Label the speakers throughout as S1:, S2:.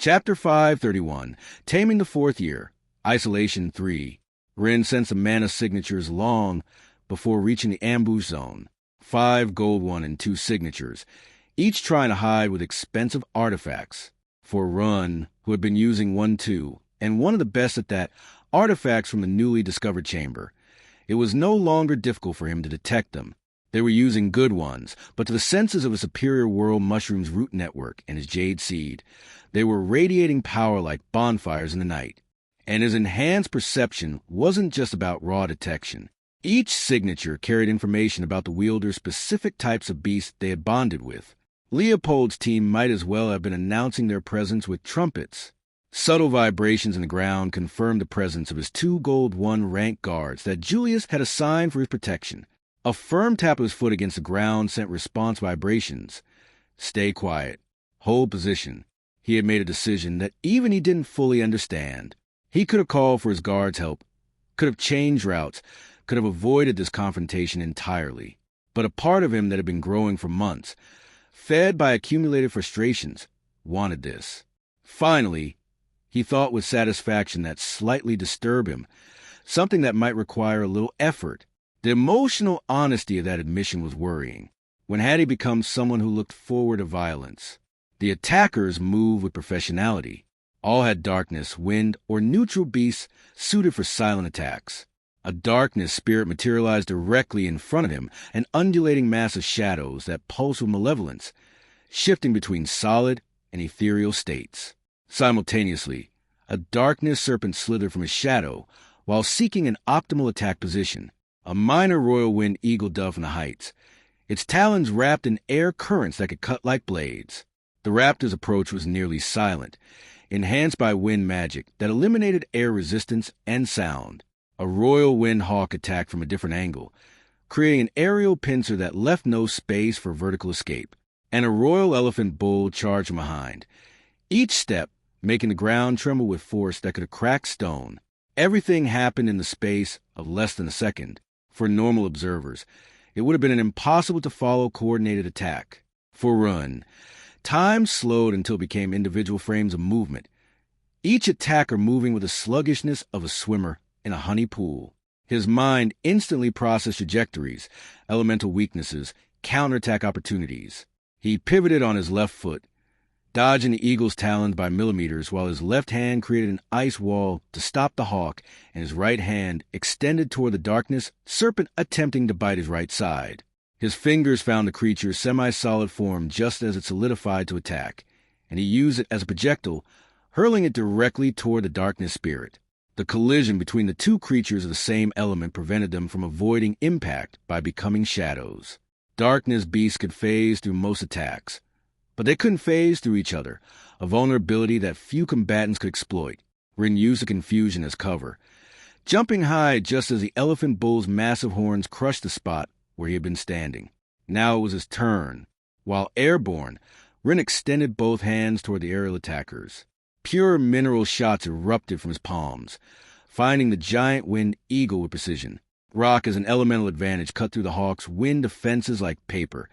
S1: Chapter 531, Taming the Fourth Year, Isolation 3. Rin sensed the mana signatures long before reaching the ambush zone. 5 gold 1 and 2 signatures, each trying to hide with expensive artifacts. For Run, who had been using 1-2, and one of the best at that, artifacts from the newly discovered chamber, it was no longer difficult for him to detect them. They were using good ones, but to the senses of a superior world mushroom's root network and his jade seed, they were radiating power like bonfires in the night. And his enhanced perception wasn't just about raw detection. Each signature carried information about the wielder's specific types of beasts they had bonded with. Leopold's team might as well have been announcing their presence with trumpets. Subtle vibrations in the ground confirmed the presence of his 2 gold 1 rank guards that Julius had assigned for his protection. A firm tap of his foot against the ground sent response vibrations. Stay quiet. Hold position. He had made a decision that even he didn't fully understand. He could have called for his guards' help, could have changed routes, could have avoided this confrontation entirely. But a part of him that had been growing for months, fed by accumulated frustrations, wanted this. Finally, he thought with satisfaction that slightly disturbed him, something that might require a little effort. The emotional honesty of that admission was worrying. When had he become someone who looked forward to violence? The attackers moved with professionality. All had darkness, wind, or neutral beasts suited for silent attacks. A darkness spirit materialized directly in front of him, an undulating mass of shadows that pulsed with malevolence, shifting between solid and ethereal states. Simultaneously, a darkness serpent slithered from his shadow while seeking an optimal attack position. A minor royal wind eagle dove from the heights, its talons wrapped in air currents that could cut like blades. The raptor's approach was nearly silent, enhanced by wind magic that eliminated air resistance and sound. A royal wind hawk attacked from a different angle, creating an aerial pincer that left no space for vertical escape. And a royal elephant bull charged from behind, each step making the ground tremble with force that could have cracked stone. Everything happened in the space of less than a second. For normal observers, it would have been an impossible-to-follow coordinated attack. For Run, time slowed until it became individual frames of movement, each attacker moving with the sluggishness of a swimmer in a honey pool. His mind instantly processed trajectories, elemental weaknesses, counterattack opportunities. He pivoted on his left foot, dodging the eagle's talons by millimeters while his left hand created an ice wall to stop the hawk and his right hand extended toward the darkness, serpent attempting to bite his right side. His fingers found the creature's semi-solid form just as it solidified to attack, and he used it as a projectile, hurling it directly toward the darkness spirit. The collision between the two creatures of the same element prevented them from avoiding impact by becoming shadows. Darkness beasts could phase through most attacks, but they couldn't phase through each other, a vulnerability that few combatants could exploit. Rin used the confusion as cover, jumping high just as the elephant bull's massive horns crushed the spot where he had been standing. Now it was his turn. While airborne, Rin extended both hands toward the aerial attackers. Pure mineral shots erupted from his palms, finding the giant wind eagle with precision. Rock as an elemental advantage cut through the hawk's wind defenses like paper,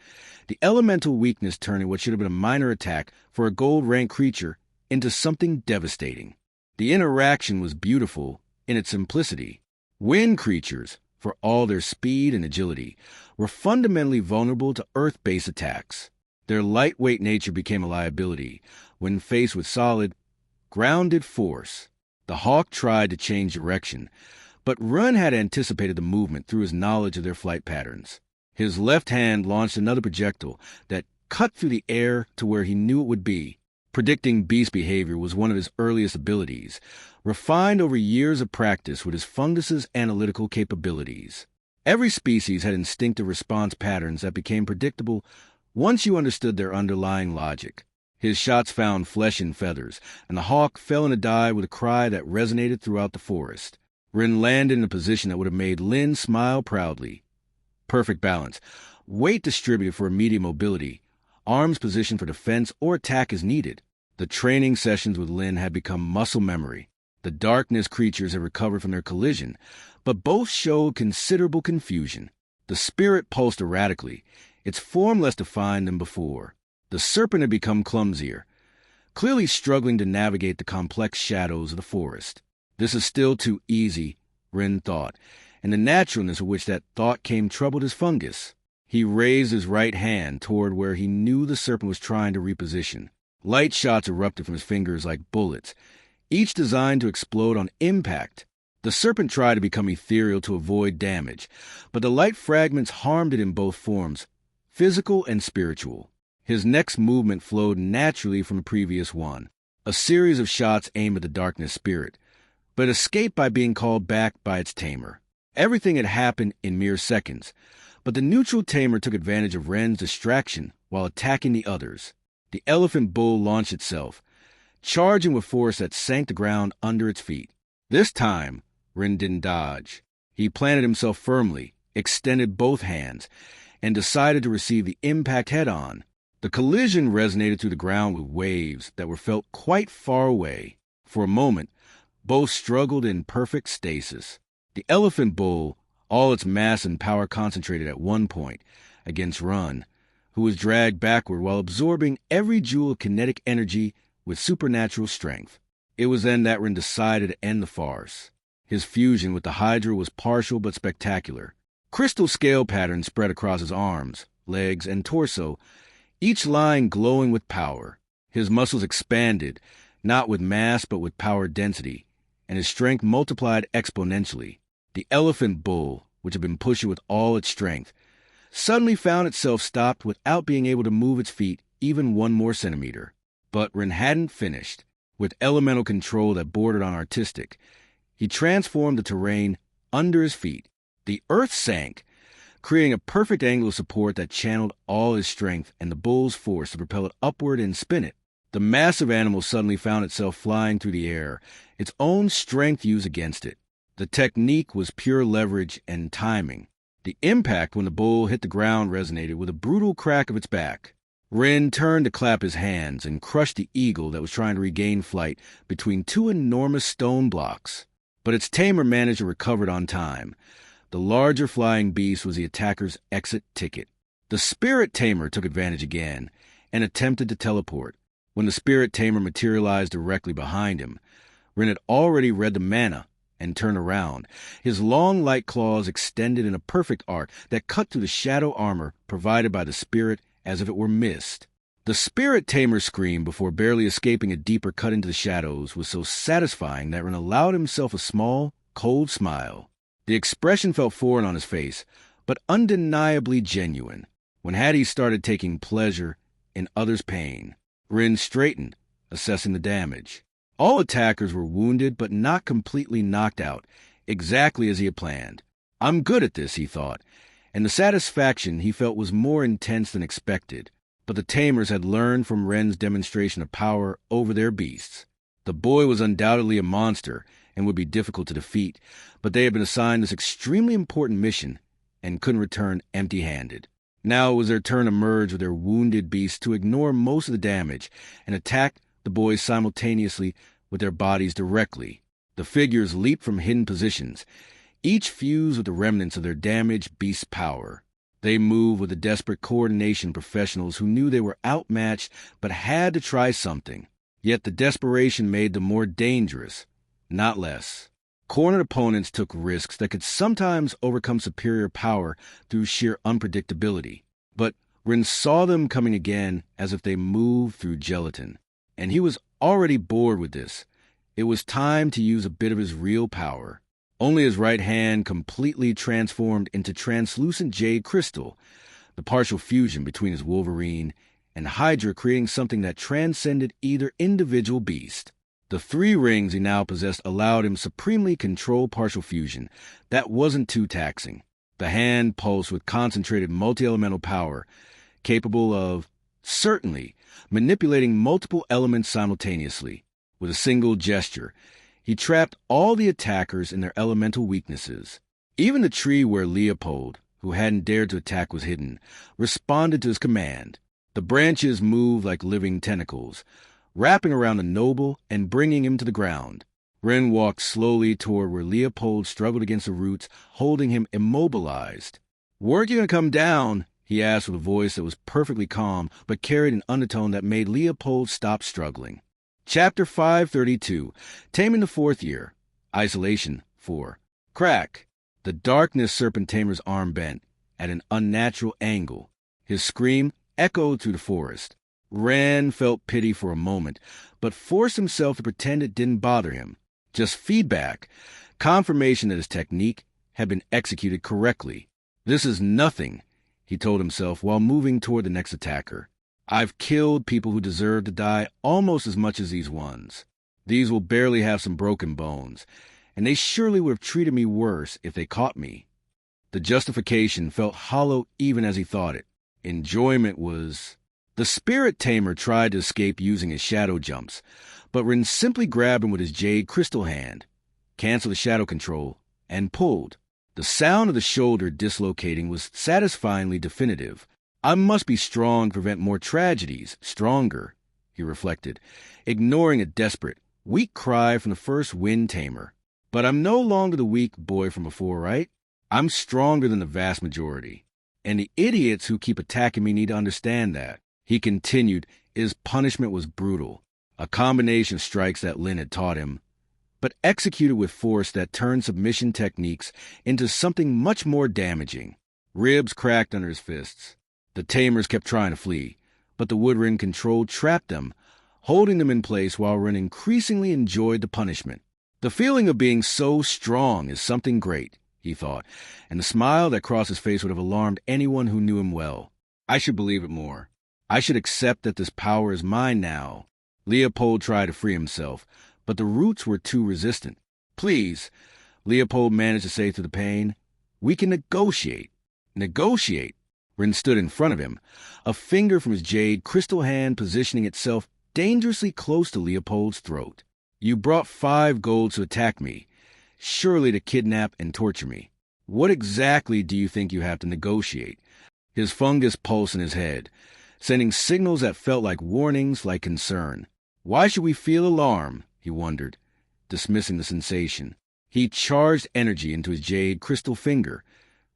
S1: the elemental weakness turning what should have been a minor attack for a gold-rank creature into something devastating. The interaction was beautiful in its simplicity. Wind creatures, for all their speed and agility, were fundamentally vulnerable to earth-based attacks. Their lightweight nature became a liability when faced with solid, grounded force. The hawk tried to change direction, but Run had anticipated the movement through his knowledge of their flight patterns. His left hand launched another projectile that cut through the air to where he knew it would be. Predicting beast behavior was one of his earliest abilities, refined over years of practice with his fungus's analytical capabilities. Every species had instinctive response patterns that became predictable once you understood their underlying logic. His shots found flesh and feathers, and the hawk fell in a dive with a cry that resonated throughout the forest. Rin landed in a position that would have made Lin smile proudly. Perfect balance, weight distributed for immediate mobility, arms positioned for defense or attack as needed. The training sessions with Lin had become muscle memory. The darkness creatures had recovered from their collision, but both showed considerable confusion. The spirit pulsed erratically, its form less defined than before. The serpent had become clumsier, clearly struggling to navigate the complex shadows of the forest. This is still too easy, Ren thought, and the naturalness with which that thought came troubled his fungus. He raised his right hand toward where he knew the serpent was trying to reposition. Light shots erupted from his fingers like bullets, each designed to explode on impact. The serpent tried to become ethereal to avoid damage, but the light fragments harmed it in both forms, physical and spiritual. His next movement flowed naturally from the previous one, a series of shots aimed at the darkness spirit, but escaped by being called back by its tamer. Everything had happened in mere seconds, but the neutral tamer took advantage of Ren's distraction while attacking the others. The elephant bull launched itself, charging with force that sank the ground under its feet. This time, Ren didn't dodge. He planted himself firmly, extended both hands, and decided to receive the impact head-on. The collision resonated through the ground with waves that were felt quite far away. For a moment, both struggled in perfect stasis. The elephant bull, all its mass and power concentrated at one point, against Ren, who was dragged backward while absorbing every joule of kinetic energy with supernatural strength. It was then that Ren decided to end the farce. His fusion with the Hydra was partial but spectacular. Crystal scale patterns spread across his arms, legs, and torso, each line glowing with power. His muscles expanded, not with mass but with power density, and his strength multiplied exponentially. The elephant bull, which had been pushing with all its strength, suddenly found itself stopped without being able to move its feet even one more centimeter. But Ren hadn't finished. With elemental control that bordered on artistic, he transformed the terrain under his feet. The earth sank, creating a perfect angle of support that channeled all his strength and the bull's force to propel it upward and spin it. The massive animal suddenly found itself flying through the air, its own strength used against it. The technique was pure leverage and timing. The impact when the bull hit the ground resonated with a brutal crack of its back. Ren turned to clap his hands and crushed the eagle that was trying to regain flight between two enormous stone blocks. But its tamer managed to recover on time. The larger flying beast was the attacker's exit ticket. The spirit tamer took advantage again and attempted to teleport. When the spirit tamer materialized directly behind him, Ren had already read the mana and turned around. His long light claws extended in a perfect arc that cut through the shadow armor provided by the spirit as if it were mist. The spirit tamer's scream before barely escaping a deeper cut into the shadows was so satisfying that Ren allowed himself a small, cold smile. The expression felt foreign on his face, but undeniably genuine. When had he started taking pleasure in others' pain? Ren straightened, assessing the damage. All attackers were wounded but not completely knocked out, exactly as he had planned. I'm good at this, he thought, and the satisfaction he felt was more intense than expected. But the tamers had learned from Ren's demonstration of power over their beasts. The boy was undoubtedly a monster and would be difficult to defeat, but they had been assigned this extremely important mission and couldn't return empty-handed. Now it was their turn to merge with their wounded beasts to ignore most of the damage and attack the boys simultaneously with their bodies directly. The figures leaped from hidden positions, each fused with the remnants of their damaged beast's power. They moved with the desperate coordination professionals who knew they were outmatched but had to try something. Yet the desperation made them more dangerous, not less. Cornered opponents took risks that could sometimes overcome superior power through sheer unpredictability. But Ren saw them coming again as if they moved through gelatin. And he was already bored with this. It was time to use a bit of his real power. Only his right hand completely transformed into translucent jade crystal, the partial fusion between his Wolverine and Hydra creating something that transcended either individual beast. The 3 rings he now possessed allowed him supremely control partial fusion. That wasn't too taxing. The hand pulsed with concentrated multi-elemental power, capable of, certainly, manipulating multiple elements simultaneously. With a single gesture, he trapped all the attackers in their elemental weaknesses. Even the tree where Leopold, who hadn't dared to attack, was hidden, responded to his command. The branches moved like living tentacles, wrapping around the noble and bringing him to the ground. Ren walked slowly toward where Leopold struggled against the roots, holding him immobilized. "Weren't you going to come down?" he asked with a voice that was perfectly calm but carried an undertone that made Leopold stop struggling. Chapter 532, Taming the Fourth Year, Isolation 4. Crack. The darkness serpent Tamer's arm bent, at an unnatural angle. His scream echoed through the forest. Ren felt pity for a moment, but forced himself to pretend it didn't bother him. Just feedback, confirmation that his technique had been executed correctly. This is nothing, he told himself while moving toward the next attacker. I've killed people who deserve to die almost as much as these ones. These will barely have some broken bones, and they surely would have treated me worse if they caught me. The justification felt hollow even as he thought it. Enjoyment was... The spirit tamer tried to escape using his shadow jumps, but Ren simply grabbed him with his jade crystal hand, canceled the shadow control, and pulled. The sound of the shoulder dislocating was satisfyingly definitive. I must be strong to prevent more tragedies, stronger, he reflected, ignoring a desperate, weak cry from the first wind tamer. But I'm no longer the weak boy from before, right? I'm stronger than the vast majority. And the idiots who keep attacking me need to understand that. He continued. His punishment was brutal, a combination of strikes that Lin had taught him, but executed with force that turned submission techniques into something much more damaging. Ribs cracked under his fists. The tamers kept trying to flee, but the wood Ren controlled trapped them, holding them in place while Ren increasingly enjoyed the punishment. The feeling of being so strong is something great, he thought, and the smile that crossed his face would have alarmed anyone who knew him well. I should believe it more. I should accept that this power is mine now. Leopold tried to free himself, but the roots were too resistant. Please, Leopold managed to say through the pain, we can negotiate. Negotiate? Ren stood in front of him, a finger from his jade crystal hand positioning itself dangerously close to Leopold's throat. You brought 5 gold to attack me, surely to kidnap and torture me. What exactly do you think you have to negotiate? His fungus pulsed in his head, sending signals that felt like warnings, like concern. Why should we feel alarm? He wondered, dismissing the sensation. He charged energy into his jade crystal finger,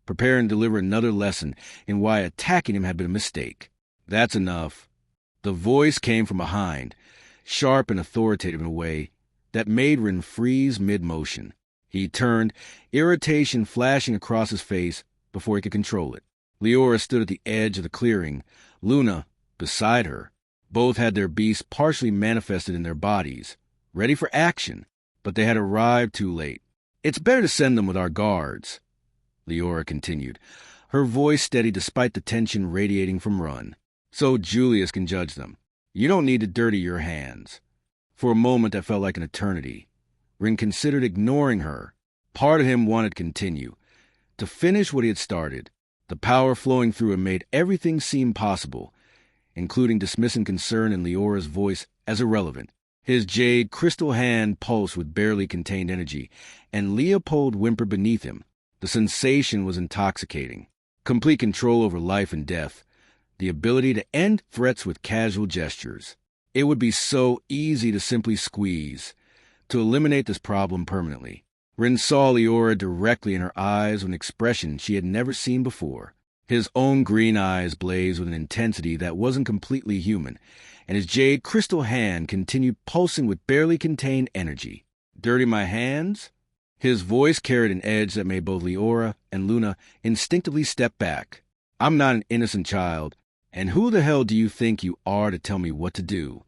S1: preparing to deliver another lesson in why attacking him had been a mistake. That's enough. The voice came from behind, sharp and authoritative in a way that made Ren freeze mid-motion. He turned, irritation flashing across his face before he could control it. Leora stood at the edge of the clearing, Luna beside her. Both had their beasts partially manifested in their bodies, ready for action, but they had arrived too late. It's better to send them with our guards, Leora continued, her voice steady despite the tension radiating from Run. So Julius can judge them. You don't need to dirty your hands. For a moment that felt like an eternity. Ren considered ignoring her. Part of him wanted to continue, to finish what he had started. The power flowing through him made everything seem possible, including dismissing concern in Leora's voice as irrelevant. His jade crystal hand pulsed with barely contained energy, and Leopold whimpered beneath him. The sensation was intoxicating. Complete control over life and death. The ability to end threats with casual gestures. It would be so easy to simply squeeze, to eliminate this problem permanently. Ren saw Leora directly in her eyes with an expression she had never seen before. His own green eyes blazed with an intensity that wasn't completely human, and his jade crystal hand continued pulsing with barely contained energy. Dirty my hands? His voice carried an edge that made both Leora and Luna instinctively step back. I'm not an innocent child, and who the hell do you think you are to tell me what to do?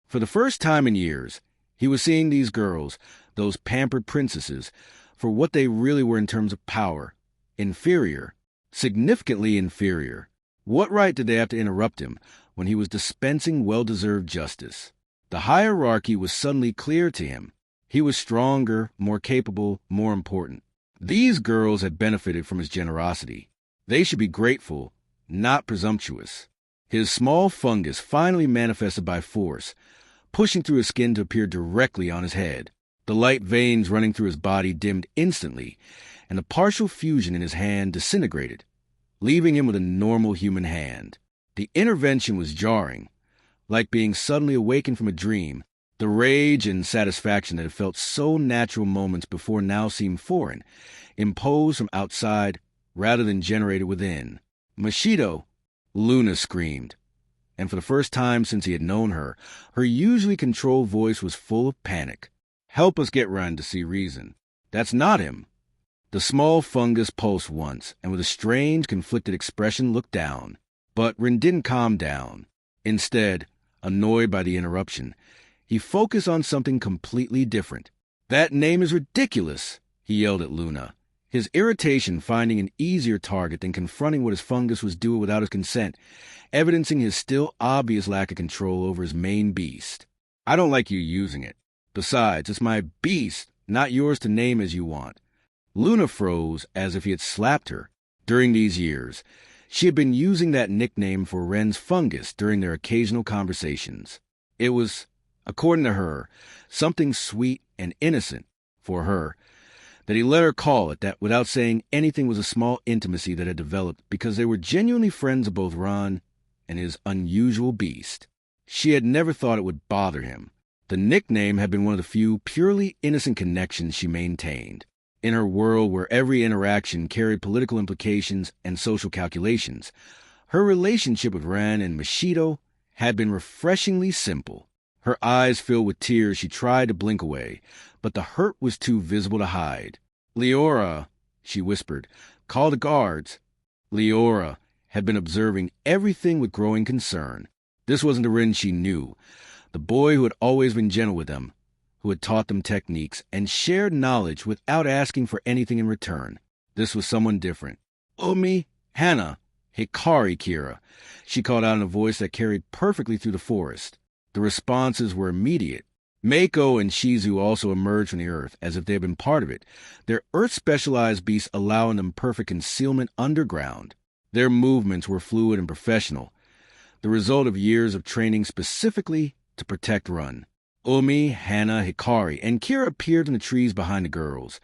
S1: For the first time in years, he was seeing these girls, those pampered princesses, for what they really were in terms of power. Inferior. Significantly inferior. What right did they have to interrupt him when he was dispensing well-deserved justice? The hierarchy was suddenly clear to him. He was stronger, more capable, more important. These girls had benefited from his generosity. They should be grateful, not presumptuous. His small fungus finally manifested by force, pushing through his skin to appear directly on his head. The light veins running through his body dimmed instantly, and the partial fusion in his hand disintegrated, leaving him with a normal human hand. The intervention was jarring, like being suddenly awakened from a dream. The rage and satisfaction that had felt so natural moments before now seemed foreign, imposed from outside rather than generated within. Mashido, Luna screamed. and for the first time since he had known her, her usually controlled voice was full of panic. "Help us get Ren to see reason." "That's not him." The small fungus pulsed once, and with a strange, conflicted expression looked down. But Ren didn't calm down. Instead, annoyed by the interruption, he focused on something completely different. "That name is ridiculous," he yelled at Luna, his irritation finding an easier target than confronting what his fungus was doing without his consent, evidencing his still obvious lack of control over his main beast. "I don't like you using it. Besides, it's my beast, not yours to name as you want." Luna froze as if he had slapped her. During these years, she had been using that nickname for Ren's fungus during their occasional conversations. It was, according to her, something sweet and innocent for her, that he let her call it that without saying anything was a small intimacy that had developed because they were genuinely friends of both Ron and his unusual beast. She had never thought it would bother him. The nickname had been one of the few purely innocent connections she maintained. In her world where every interaction carried political implications and social calculations, her relationship with Ren and Machido had been refreshingly simple. Her eyes filled with tears, she tried to blink away, but the hurt was too visible to hide. "Leora," she whispered, "call the guards." Leora had been observing everything with growing concern. This wasn't the Ren she knew, the boy who had always been gentle with them, who had taught them techniques and shared knowledge without asking for anything in return. This was someone different. "Umi, Hana, Hikari, Kira," she called out in a voice that carried perfectly through the forest. The responses were immediate. Mako and Shizu also emerged from the earth, as if they had been part of it, their earth-specialized beasts allowing them perfect concealment underground. Their movements were fluid and professional, the result of years of training specifically to protect Run. Umi, Hana, Hikari, and Kira appeared in the trees behind the girls,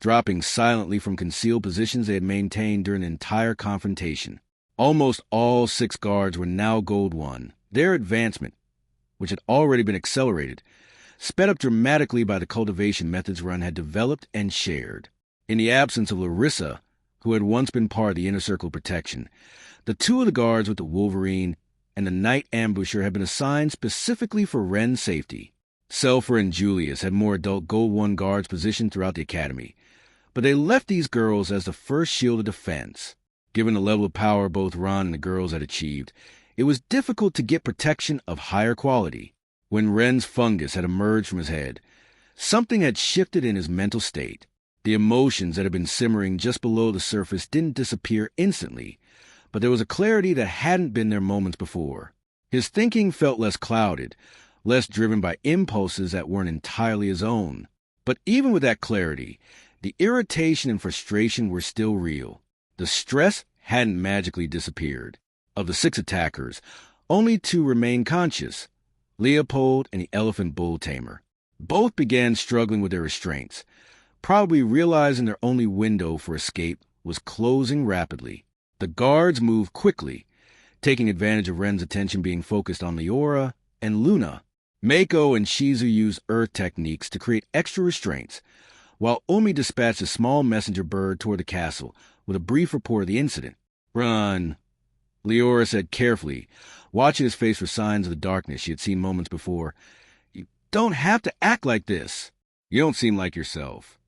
S1: dropping silently from concealed positions they had maintained during the entire confrontation. Almost all 6 guards were now Gold 1. Their advancement, which had already been accelerated, sped up dramatically by the cultivation methods Run had developed and shared. In the absence of Larissa, who had once been part of the Inner Circle of Protection, the 2 of the guards with the Wolverine and the Night Ambusher had been assigned specifically for Ren's safety. Selfer and Julius had more adult Gold 1 guards positioned throughout the academy, but they left these girls as the first shield of defense. Given the level of power both Ron and the girls had achieved, it was difficult to get protection of higher quality. When Ren's fungus had emerged from his head, something had shifted in his mental state. The emotions that had been simmering just below the surface didn't disappear instantly, but there was a clarity that hadn't been there moments before. His thinking felt less clouded, less driven by impulses that weren't entirely his own. But even with that clarity, the irritation and frustration were still real. The stress hadn't magically disappeared. Of the 6 attackers, only 2 remained conscious, Leopold and the elephant bull Tamer. Both began struggling with their restraints, probably realizing their only window for escape was closing rapidly. The guards moved quickly, taking advantage of Ren's attention being focused on Leora and Luna. Mako and Shizu used earth techniques to create extra restraints, while Umi dispatched a small messenger bird toward the castle with a brief report of the incident. "Run," Leora said carefully, watching his face for signs of the darkness she had seen moments before. "You don't have to act like this. You don't seem like yourself."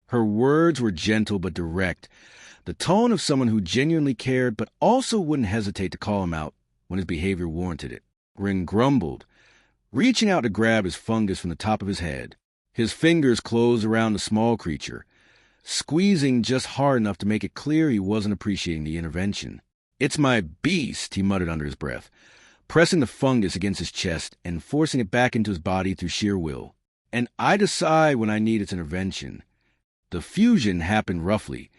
S1: Her words were gentle but direct, the tone of someone who genuinely cared but also wouldn't hesitate to call him out when his behavior warranted it. Ren grumbled, reaching out to grab his fungus from the top of his head. His fingers closed around the small creature, squeezing just hard enough to make it clear he wasn't appreciating the intervention. "It's my beast," he muttered under his breath, pressing the fungus against his chest and forcing it back into his body through sheer will. "And I decide when I need its intervention." The fusion happened roughly,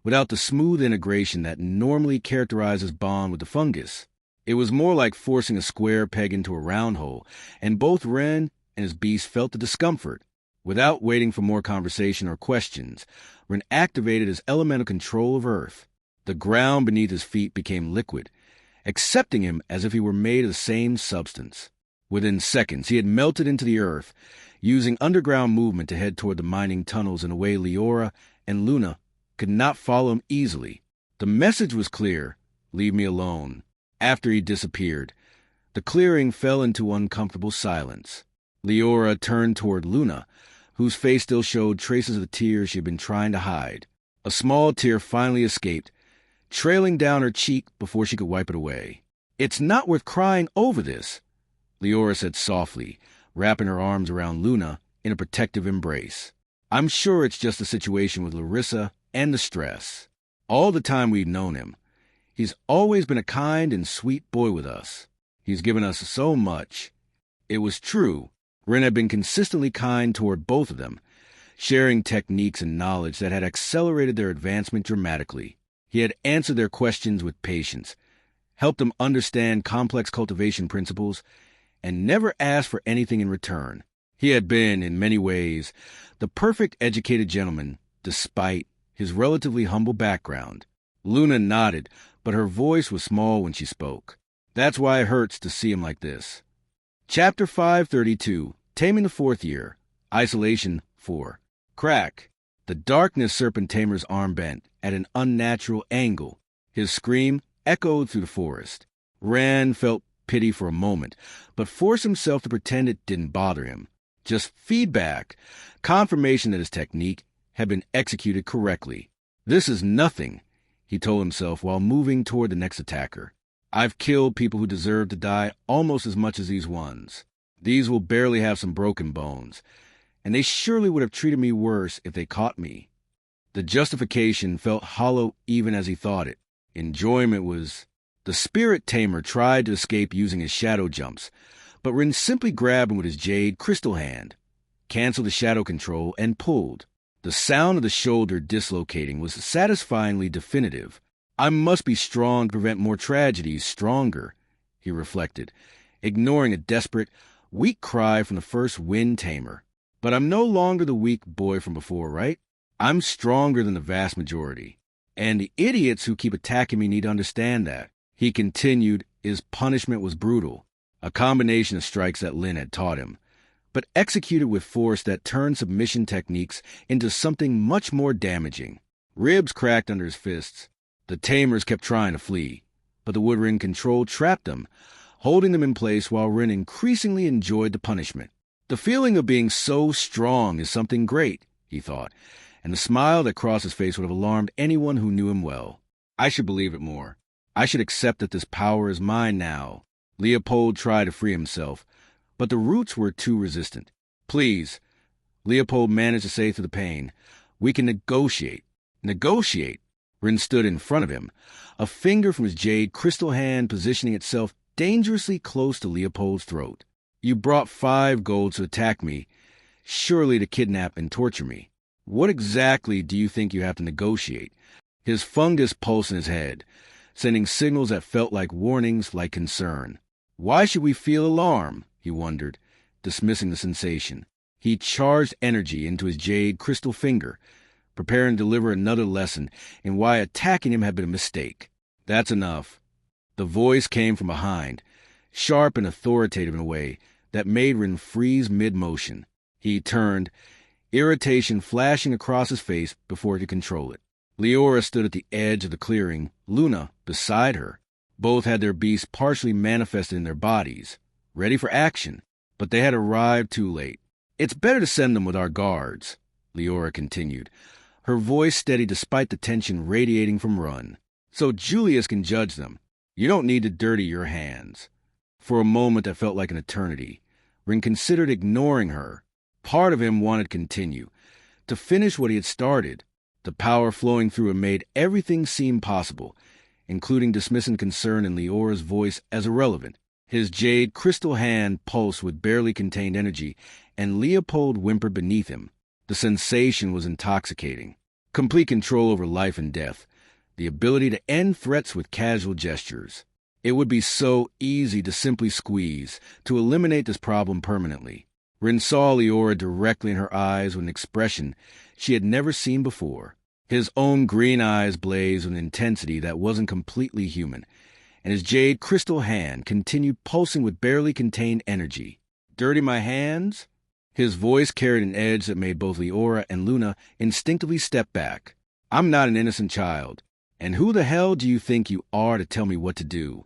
S1: without the smooth integration that normally characterizes bond with the fungus. It was more like forcing a square peg into a round hole, and both Ren and his beast felt the discomfort. Without waiting for more conversation or questions, Ren activated his elemental control of Earth. The ground beneath his feet became liquid, accepting him as if he were made of the same substance. Within seconds, he had melted into the earth, using underground movement to head toward the mining tunnels in a way Leora and Luna could not follow him easily. The message was clear: leave me alone. After he disappeared, The clearing fell into uncomfortable silence. Leora turned toward Luna, whose face still showed traces of the tears she had been trying to hide. A small tear finally escaped, trailing down her cheek before she could wipe it away. "It's not worth crying over this," Leora said softly, wrapping her arms around Luna in a protective embrace. "I'm sure it's just the situation with Larissa and the stress. All the time we've known him, he's always been a kind and sweet boy with us. He's given us so much." It was true. Rin had been consistently kind toward both of them, sharing techniques and knowledge that had accelerated their advancement dramatically. He had answered their questions with patience, helped them understand complex cultivation principles, and never asked for anything in return. He had been, in many ways, the perfect educated gentleman, despite his relatively humble background. Luna nodded, but her voice was small when she spoke. "That's why it hurts to see him like this." Chapter 532, Taming the Fourth Year, Isolation 4. Crack. The darkness serpent Tamer's arm bent at an unnatural angle. His scream echoed through the forest. Ran felt pity for a moment, but forced himself to pretend it didn't bother him. Just feedback, confirmation that his technique had been executed correctly. "This is nothing," he told himself while moving toward the next attacker. "I've killed people who deserve to die almost as much as these ones. These will barely have some broken bones, and they surely would have treated me worse if they caught me." The justification felt hollow even as he thought it. Enjoyment was... The spirit tamer tried to escape using his shadow jumps, but Rin simply grabbed him with his jade crystal hand, canceled the shadow control, and pulled. The sound of the shoulder dislocating was satisfyingly definitive. "I must be strong to prevent more tragedies, stronger," he reflected, ignoring a desperate, weak cry from the first wind tamer. "But I'm no longer the weak boy from before, right? I'm stronger than the vast majority. And the idiots who keep attacking me need to understand that." He continued. His punishment was brutal, a combination of strikes that Lin had taught him, but executed with force that turned submission techniques into something much more damaging. Ribs cracked under his fists. The tamers kept trying to flee, but the Woodring control trapped them, holding them in place while Rin increasingly enjoyed the punishment. The feeling of being so strong is something great, he thought, and the smile that crossed his face would have alarmed anyone who knew him well. "I should believe it more. I should accept that this power is mine now." Leopold tried to free himself, but the roots were too resistant. "Please," Leopold managed to say through the pain, "we can negotiate." "Negotiate?" Rin stood in front of him, a finger from his jade crystal hand positioning itself dangerously close to Leopold's throat. "You brought 5 gold to attack me, surely to kidnap and torture me. What exactly do you think you have to negotiate?" His fungus pulsed in his head, sending signals that felt like warnings, like concern. "Why should we feel alarm?" he wondered, dismissing the sensation. He charged energy into his jade crystal finger, preparing to deliver another lesson in why attacking him had been a mistake. "That's enough." The voice came from behind, sharp and authoritative in a way that made Rin freeze mid-motion. He turned, irritation flashing across his face before he could control it. Leora stood at the edge of the clearing, Luna beside her. Both had their beasts partially manifested in their bodies, ready for action, but they had arrived too late. "It's better to send them with our guards," Leora continued, her voice steady despite the tension radiating from Run. "So Julius can judge them. You don't need to dirty your hands." For a moment that felt like an eternity, Rin considered ignoring her. Part of him wanted to continue, to finish what he had started. The power flowing through him made everything seem possible, including dismissing concern in Leora's voice as irrelevant. His jade crystal hand pulsed with barely contained energy, and Leopold whimpered beneath him. The sensation was intoxicating. Complete control over life and death. The ability to end threats with casual gestures. It would be so easy to simply squeeze, to eliminate this problem permanently. Rin saw Leora directly in her eyes with an expression she had never seen before. His own green eyes blazed with an intensity that wasn't completely human, and his jade crystal hand continued pulsing with barely contained energy. "Dirty my hands?" His voice carried an edge that made both Leora and Luna instinctively step back. "I'm not an innocent child. And who the hell do you think you are to tell me what to do?"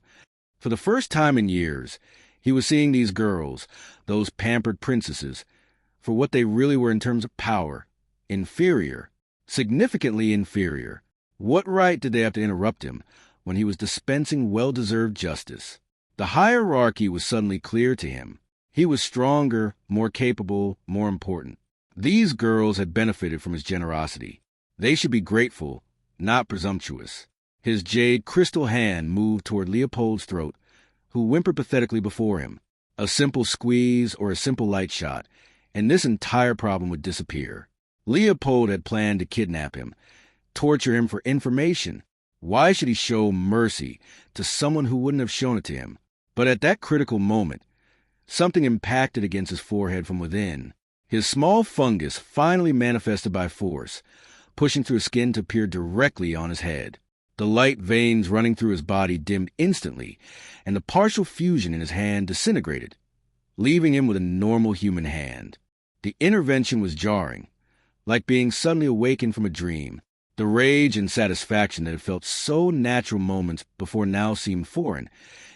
S1: For the first time in years, he was seeing these girls, those pampered princesses, for what they really were in terms of power. Inferior. Significantly inferior. What right did they have to interrupt him when he was dispensing well-deserved justice? The hierarchy was suddenly clear to him. He was stronger, more capable, more important. These girls had benefited from his generosity. They should be grateful, not presumptuous. His jade crystal hand moved toward Leopold's throat, who whimpered pathetically before him. A simple squeeze or a simple light shot, and this entire problem would disappear. Leopold had planned to kidnap him, torture him for information. Why should he show mercy to someone who wouldn't have shown it to him? But at that critical moment, something impacted against his forehead from within. His small fungus finally manifested by force, pushing through his skin to appear directly on his head. The light veins running through his body dimmed instantly, and the partial fusion in his hand disintegrated, leaving him with a normal human hand. The intervention was jarring, like being suddenly awakened from a dream. The rage and satisfaction that had felt so natural moments before now seemed foreign,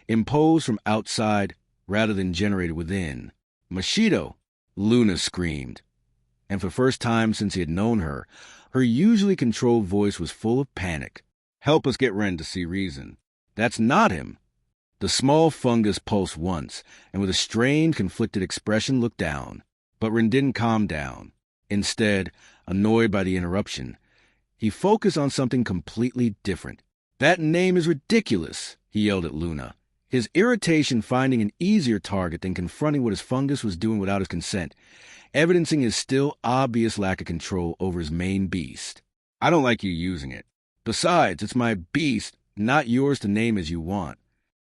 S1: imposed from outside rather than generated within. "Mashido!" Luna screamed. And for the first time since he had known her, her usually controlled voice was full of panic. "Help us get Ren to see reason." "That's not him." The small fungus pulsed once, and with a strained, conflicted expression looked down. But Ren didn't calm down. Instead, annoyed by the interruption, he focused on something completely different. "That name is ridiculous," he yelled at Luna, his irritation finding an easier target than confronting what his fungus was doing without his consent, evidencing his still obvious lack of control over his main beast. "I don't like you using it. Besides, it's my beast, not yours to name as you want."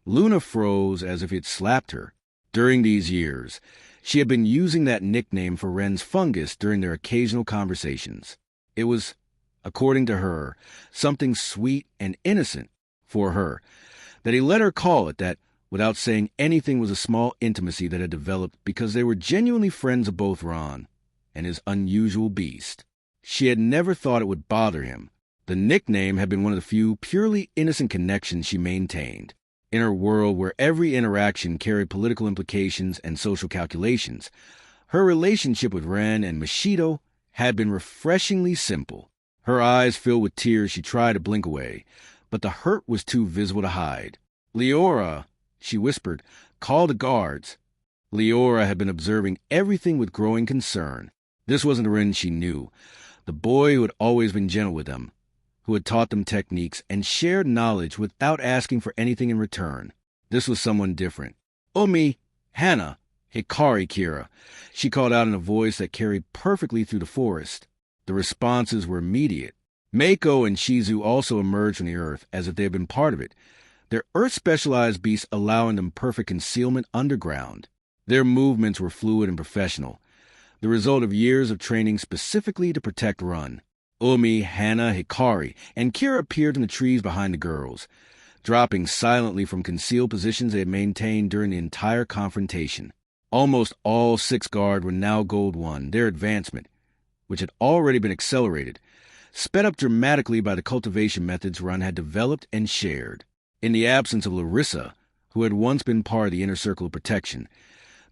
S1: Luna froze as if he had slapped her. During these years, she had been using that nickname for Ren's fungus during their occasional conversations. It was, according to her, something sweet and innocent for her, that he let her call it that without saying anything was a small intimacy that had developed because they were genuinely friends of both Ron and his unusual beast. She had never thought it would bother him. The nickname had been one of the few purely innocent connections she maintained. In her world where every interaction carried political implications and social calculations, her relationship with Ren and Mashido had been refreshingly simple. Her eyes filled with tears, she tried to blink away, but the hurt was too visible to hide. "Leora," she whispered, "call the guards." Leora had been observing everything with growing concern. This wasn't the Ren she knew, the boy who had always been gentle with them, who had taught them techniques and shared knowledge without asking for anything in return. This was someone different. "Omi, Hana, Hikari Kira," she called out in a voice that carried perfectly through the forest. The responses were immediate. Mako and Shizu also emerged from the earth as if they had been part of it, their earth-specialized beasts allowing them perfect concealment underground. Their movements were fluid and professional, the result of years of training specifically to protect Run. Umi, Hana, Hikari, and Kira appeared in the trees behind the girls, dropping silently from concealed positions they had maintained during the entire confrontation. Almost all 6 guard were now Gold 1, their advancement, which had already been accelerated, sped up dramatically by the cultivation methods Run had developed and shared. In the absence of Larissa, who had once been part of the inner circle of protection,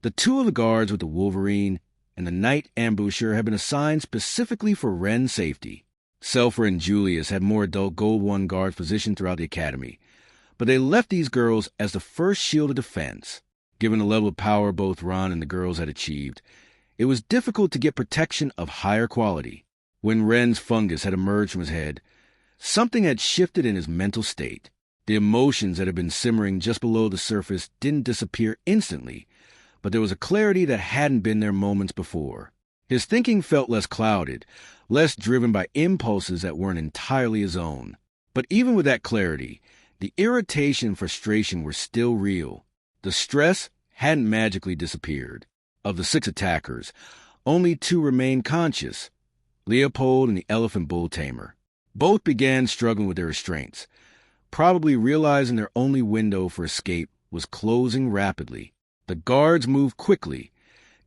S1: the 2 of the guards with the Wolverine and the Night Ambusher had been assigned specifically for Ren's safety. Selfer and Julius had more adult Gold 1 guards positioned throughout the academy, but they left these girls as the first shield of defense. Given the level of power both Ron and the girls had achieved, it was difficult to get protection of higher quality. When Ren's fungus had emerged from his head, something had shifted in his mental state. The emotions that had been simmering just below the surface didn't disappear instantly, but there was a clarity that hadn't been there moments before. His thinking felt less clouded, less driven by impulses that weren't entirely his own. But even with that clarity, the irritation and frustration were still real. The stress hadn't magically disappeared. Of the 6 attackers, only 2 remained conscious, Leopold and the elephant bull Tamer. Both began struggling with their restraints, probably realizing their only window for escape was closing rapidly. The guards moved quickly,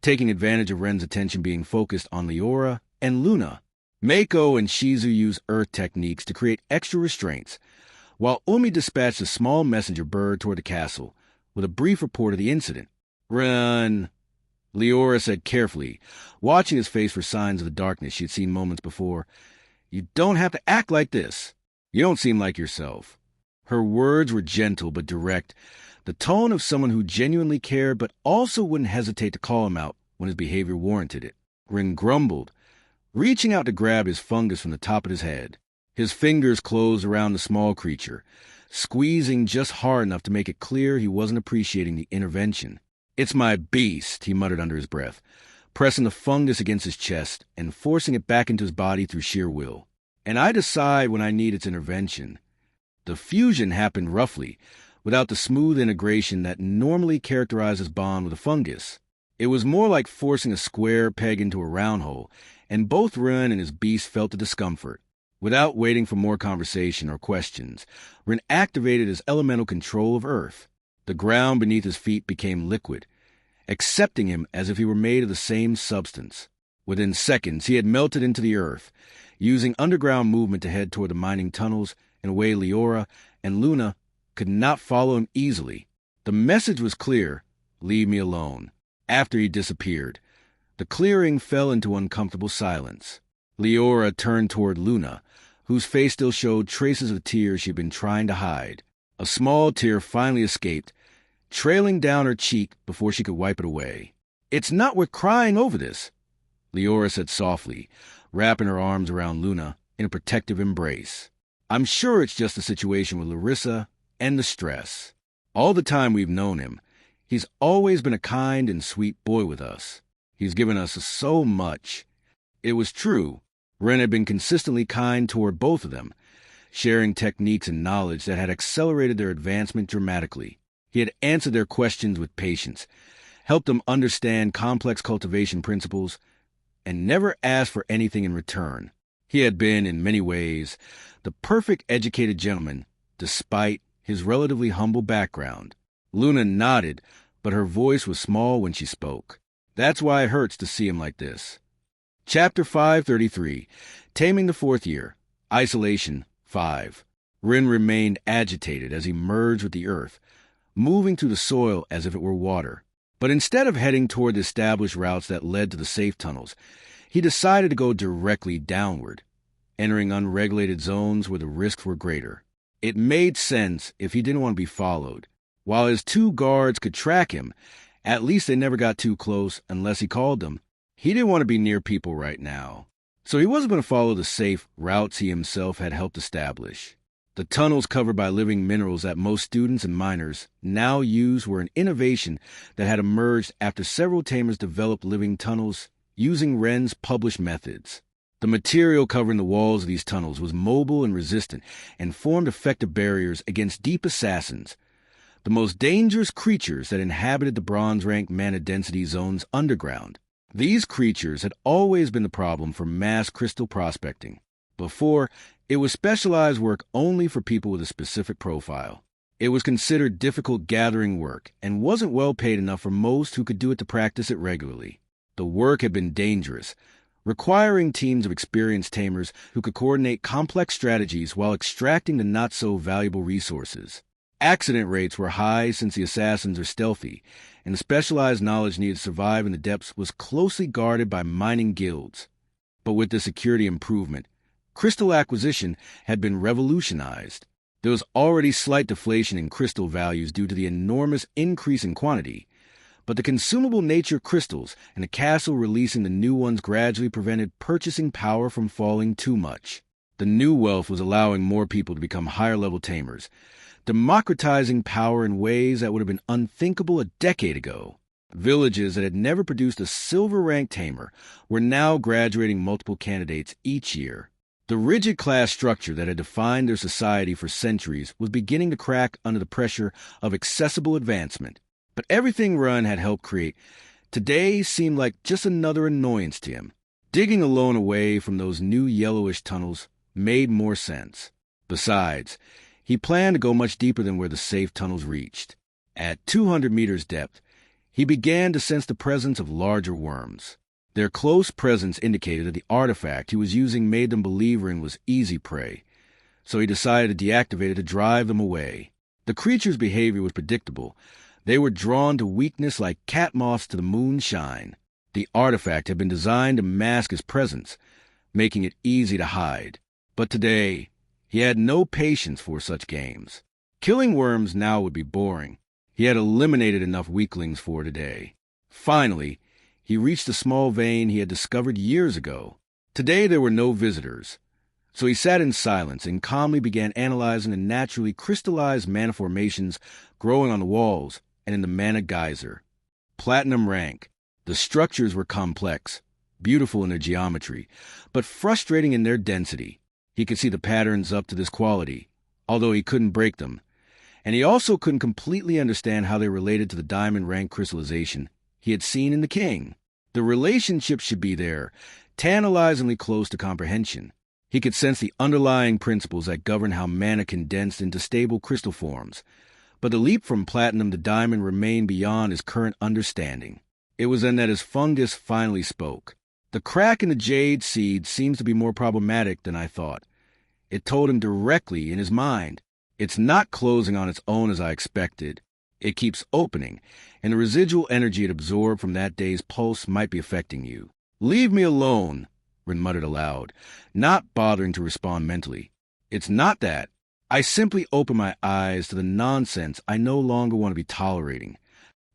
S1: taking advantage of Ren's attention being focused on Leora and Luna. Mako and Shizu used earth techniques to create extra restraints, while Umi dispatched a small messenger bird toward the castle with a brief report of the incident. "Run," Leora said carefully, watching his face for signs of the darkness she had seen moments before. "You don't have to act like this. You don't seem like yourself." Her words were gentle but direct, the tone of someone who genuinely cared but also wouldn't hesitate to call him out when his behavior warranted it. Rin grumbled, reaching out to grab his fungus from the top of his head. His fingers closed around the small creature, squeezing just hard enough to make it clear he wasn't appreciating the intervention. "It's my beast," he muttered under his breath, pressing the fungus against his chest and forcing it back into his body through sheer will. "And I decide when I need its intervention." The fusion happened roughly, without the smooth integration that normally characterizes bond with a fungus. It was more like forcing a square peg into a round hole, and both Rin and his beast felt the discomfort. Without waiting for more conversation or questions, Rin activated his elemental control of Earth. The ground beneath his feet became liquid, accepting him as if he were made of the same substance. Within seconds, he had melted into the earth, using underground movement to head toward the mining tunnels in a way Leora and Luna could not follow him easily. The message was clear: leave me alone. After he disappeared, the clearing fell into uncomfortable silence. Leora turned toward Luna, whose face still showed traces of tears she had been trying to hide. A small tear finally escaped, trailing down her cheek before she could wipe it away. "It's not worth crying over this," Leora said softly, wrapping her arms around Luna in a protective embrace. "I'm sure it's just the situation with Larissa and the stress. All the time we've known him, he's always been a kind and sweet boy with us. He's given us so much." It was true. Ren had been consistently kind toward both of them, sharing techniques and knowledge that had accelerated their advancement dramatically. He had answered their questions with patience, helped them understand complex cultivation principles, and never asked for anything in return. He had been, in many ways, the perfect educated gentleman, despite his relatively humble background. Luna nodded, but her voice was small when she spoke. "That's why it hurts to see him like this." Chapter 533, Taming the Fourth Year, Isolation 5. Rin remained agitated as he merged with the earth, moving through the soil as if it were water. But instead of heading toward the established routes that led to the safe tunnels, he decided to go directly downward, entering unregulated zones where the risks were greater. It made sense if he didn't want to be followed. While his two guards could track him, at least they never got too close unless he called them. He didn't want to be near people right now, so he wasn't going to follow the safe routes he himself had helped establish. The tunnels covered by living minerals that most students and miners now use were an innovation that had emerged after several Tamers developed living tunnels using Ren's published methods. The material covering the walls of these tunnels was mobile and resistant and formed effective barriers against deep assassins, the most dangerous creatures that inhabited the bronze-ranked mana density zones underground. These creatures had always been the problem for mass crystal prospecting. Before, it was specialized work only for people with a specific profile. It was considered difficult gathering work and wasn't well paid enough for most who could do it to practice it regularly. The work had been dangerous, requiring teams of experienced tamers who could coordinate complex strategies while extracting the not-so-valuable resources. Accident rates were high since the assassins are stealthy, and the specialized knowledge needed to survive in the depths was closely guarded by mining guilds. But with the security improvement, crystal acquisition had been revolutionized. There was already slight deflation in crystal values due to the enormous increase in quantity, but the consumable nature of crystals and the castle releasing the new ones gradually prevented purchasing power from falling too much. The new wealth was allowing more people to become higher-level tamers, democratizing power in ways that would have been unthinkable a decade ago. Villages that had never produced a silver-ranked tamer were now graduating multiple candidates each year. The rigid class structure that had defined their society for centuries was beginning to crack under the pressure of accessible advancement. But everything Run had helped create today seemed like just another annoyance to him. Digging alone away from those new yellowish tunnels made more sense. Besides, he planned to go much deeper than where the safe tunnels reached. At 200 meters depth, he began to sense the presence of larger worms. Their close presence indicated that the artifact he was using made them believe Rin was easy prey, so he decided to deactivate it to drive them away. The creature's behavior was predictable. They were drawn to weakness like cat moths to the moon's shine. The artifact had been designed to mask his presence, making it easy to hide. But today, he had no patience for such games. Killing worms now would be boring. He had eliminated enough weaklings for today. Finally, he reached a small vein he had discovered years ago. Today there were no visitors, so he sat in silence and calmly began analyzing the naturally crystallized mana formations growing on the walls and in the mana geyser. Platinum rank. The structures were complex, beautiful in their geometry, but frustrating in their density. He could see the patterns up to this quality, although he couldn't break them. And he also couldn't completely understand how they related to the diamond rank crystallization he had seen in the king. The relationship should be there, tantalizingly close to comprehension. He could sense the underlying principles that govern how mana condensed into stable crystal forms, but the leap from platinum to diamond remained beyond his current understanding. It was then that his fungus finally spoke. The crack in the jade seed seems to be more problematic than I thought. It told him directly in his mind. It's not closing on its own as I expected. It keeps opening, and the residual energy it absorbed from that day's pulse might be affecting you. Leave me alone, Rin muttered aloud, not bothering to respond mentally. It's not that. I simply open my eyes to the nonsense I no longer want to be tolerating.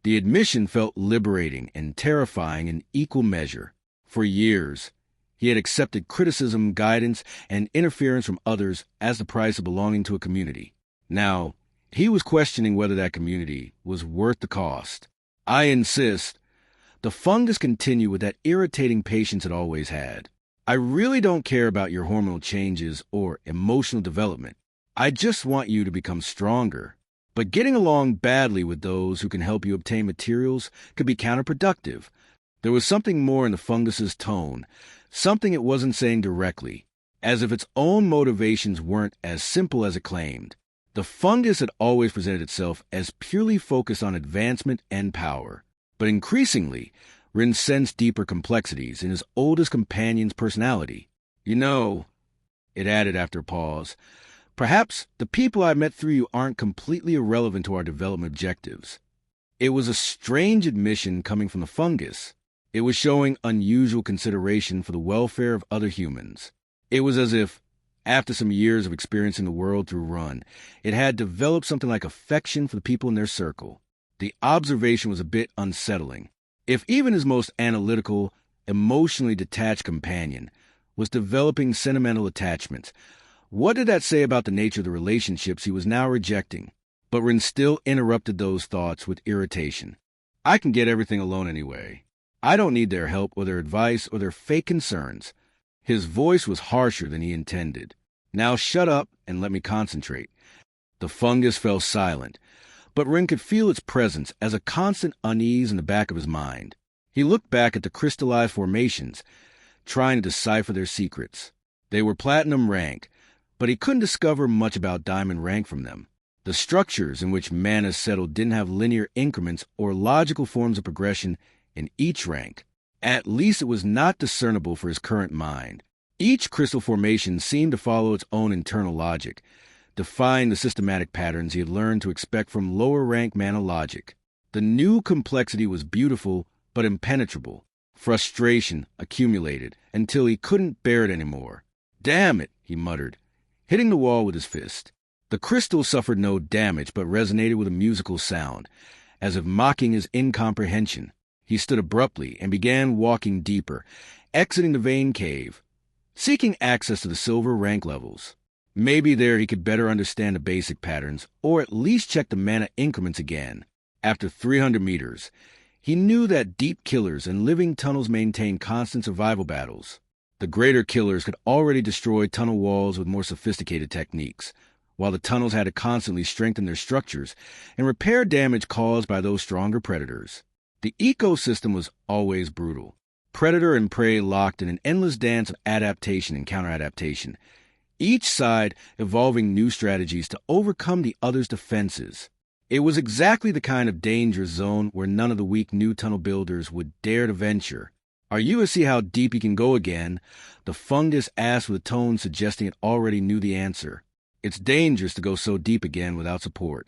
S1: The admission felt liberating and terrifying in equal measure. For years, he had accepted criticism, guidance, and interference from others as the price of belonging to a community. Now, he was questioning whether that community was worth the cost. I insist. The fungus continued with that irritating patience it always had. I really don't care about your hormonal changes or emotional development. I just want you to become stronger. But getting along badly with those who can help you obtain materials could be counterproductive. There was something more in the fungus's tone, something it wasn't saying directly, as if its own motivations weren't as simple as it claimed. The fungus had always presented itself as purely focused on advancement and power. But increasingly, Rin sensed deeper complexities in his oldest companion's personality. You know, it added after a pause, perhaps the people I met through you aren't completely irrelevant to our development objectives. It was a strange admission coming from the fungus. It was showing unusual consideration for the welfare of other humans. It was as if, after some years of experiencing the world through Run, it had developed something like affection for the people in their circle. The observation was a bit unsettling. If even his most analytical, emotionally detached companion was developing sentimental attachments, what did that say about the nature of the relationships he was now rejecting? But Rin still interrupted those thoughts with irritation. I can get everything alone anyway. I don't need their help or their advice or their fake concerns. His voice was harsher than he intended. Now shut up and let me concentrate. The fungus fell silent, but Rin could feel its presence as a constant unease in the back of his mind. He looked back at the crystallized formations, trying to decipher their secrets. They were platinum rank, but he couldn't discover much about diamond rank from them. The structures in which mana settled didn't have linear increments or logical forms of progression in each rank. At least it was not discernible for his current mind. Each crystal formation seemed to follow its own internal logic, defying the systematic patterns he had learned to expect from lower-rank mana logic. The new complexity was beautiful but impenetrable. Frustration accumulated until he couldn't bear it anymore. "Damn it," he muttered, hitting the wall with his fist. The crystal suffered no damage but resonated with a musical sound, as if mocking his incomprehension. He stood abruptly and began walking deeper, exiting the vein cave, seeking access to the silver rank levels. Maybe there he could better understand the basic patterns, or at least check the mana increments again. After 300 meters, he knew that deep killers and living tunnels maintained constant survival battles. The greater killers could already destroy tunnel walls with more sophisticated techniques, while the tunnels had to constantly strengthen their structures and repair damage caused by those stronger predators. The ecosystem was always brutal. Predator and prey locked in an endless dance of adaptation and counter-adaptation, each side evolving new strategies to overcome the other's defenses. It was exactly the kind of dangerous zone where none of the weak new tunnel builders would dare to venture. "Are you to see how deep he can go again?" The fungus asked with a tone suggesting it already knew the answer. It's dangerous to go so deep again without support.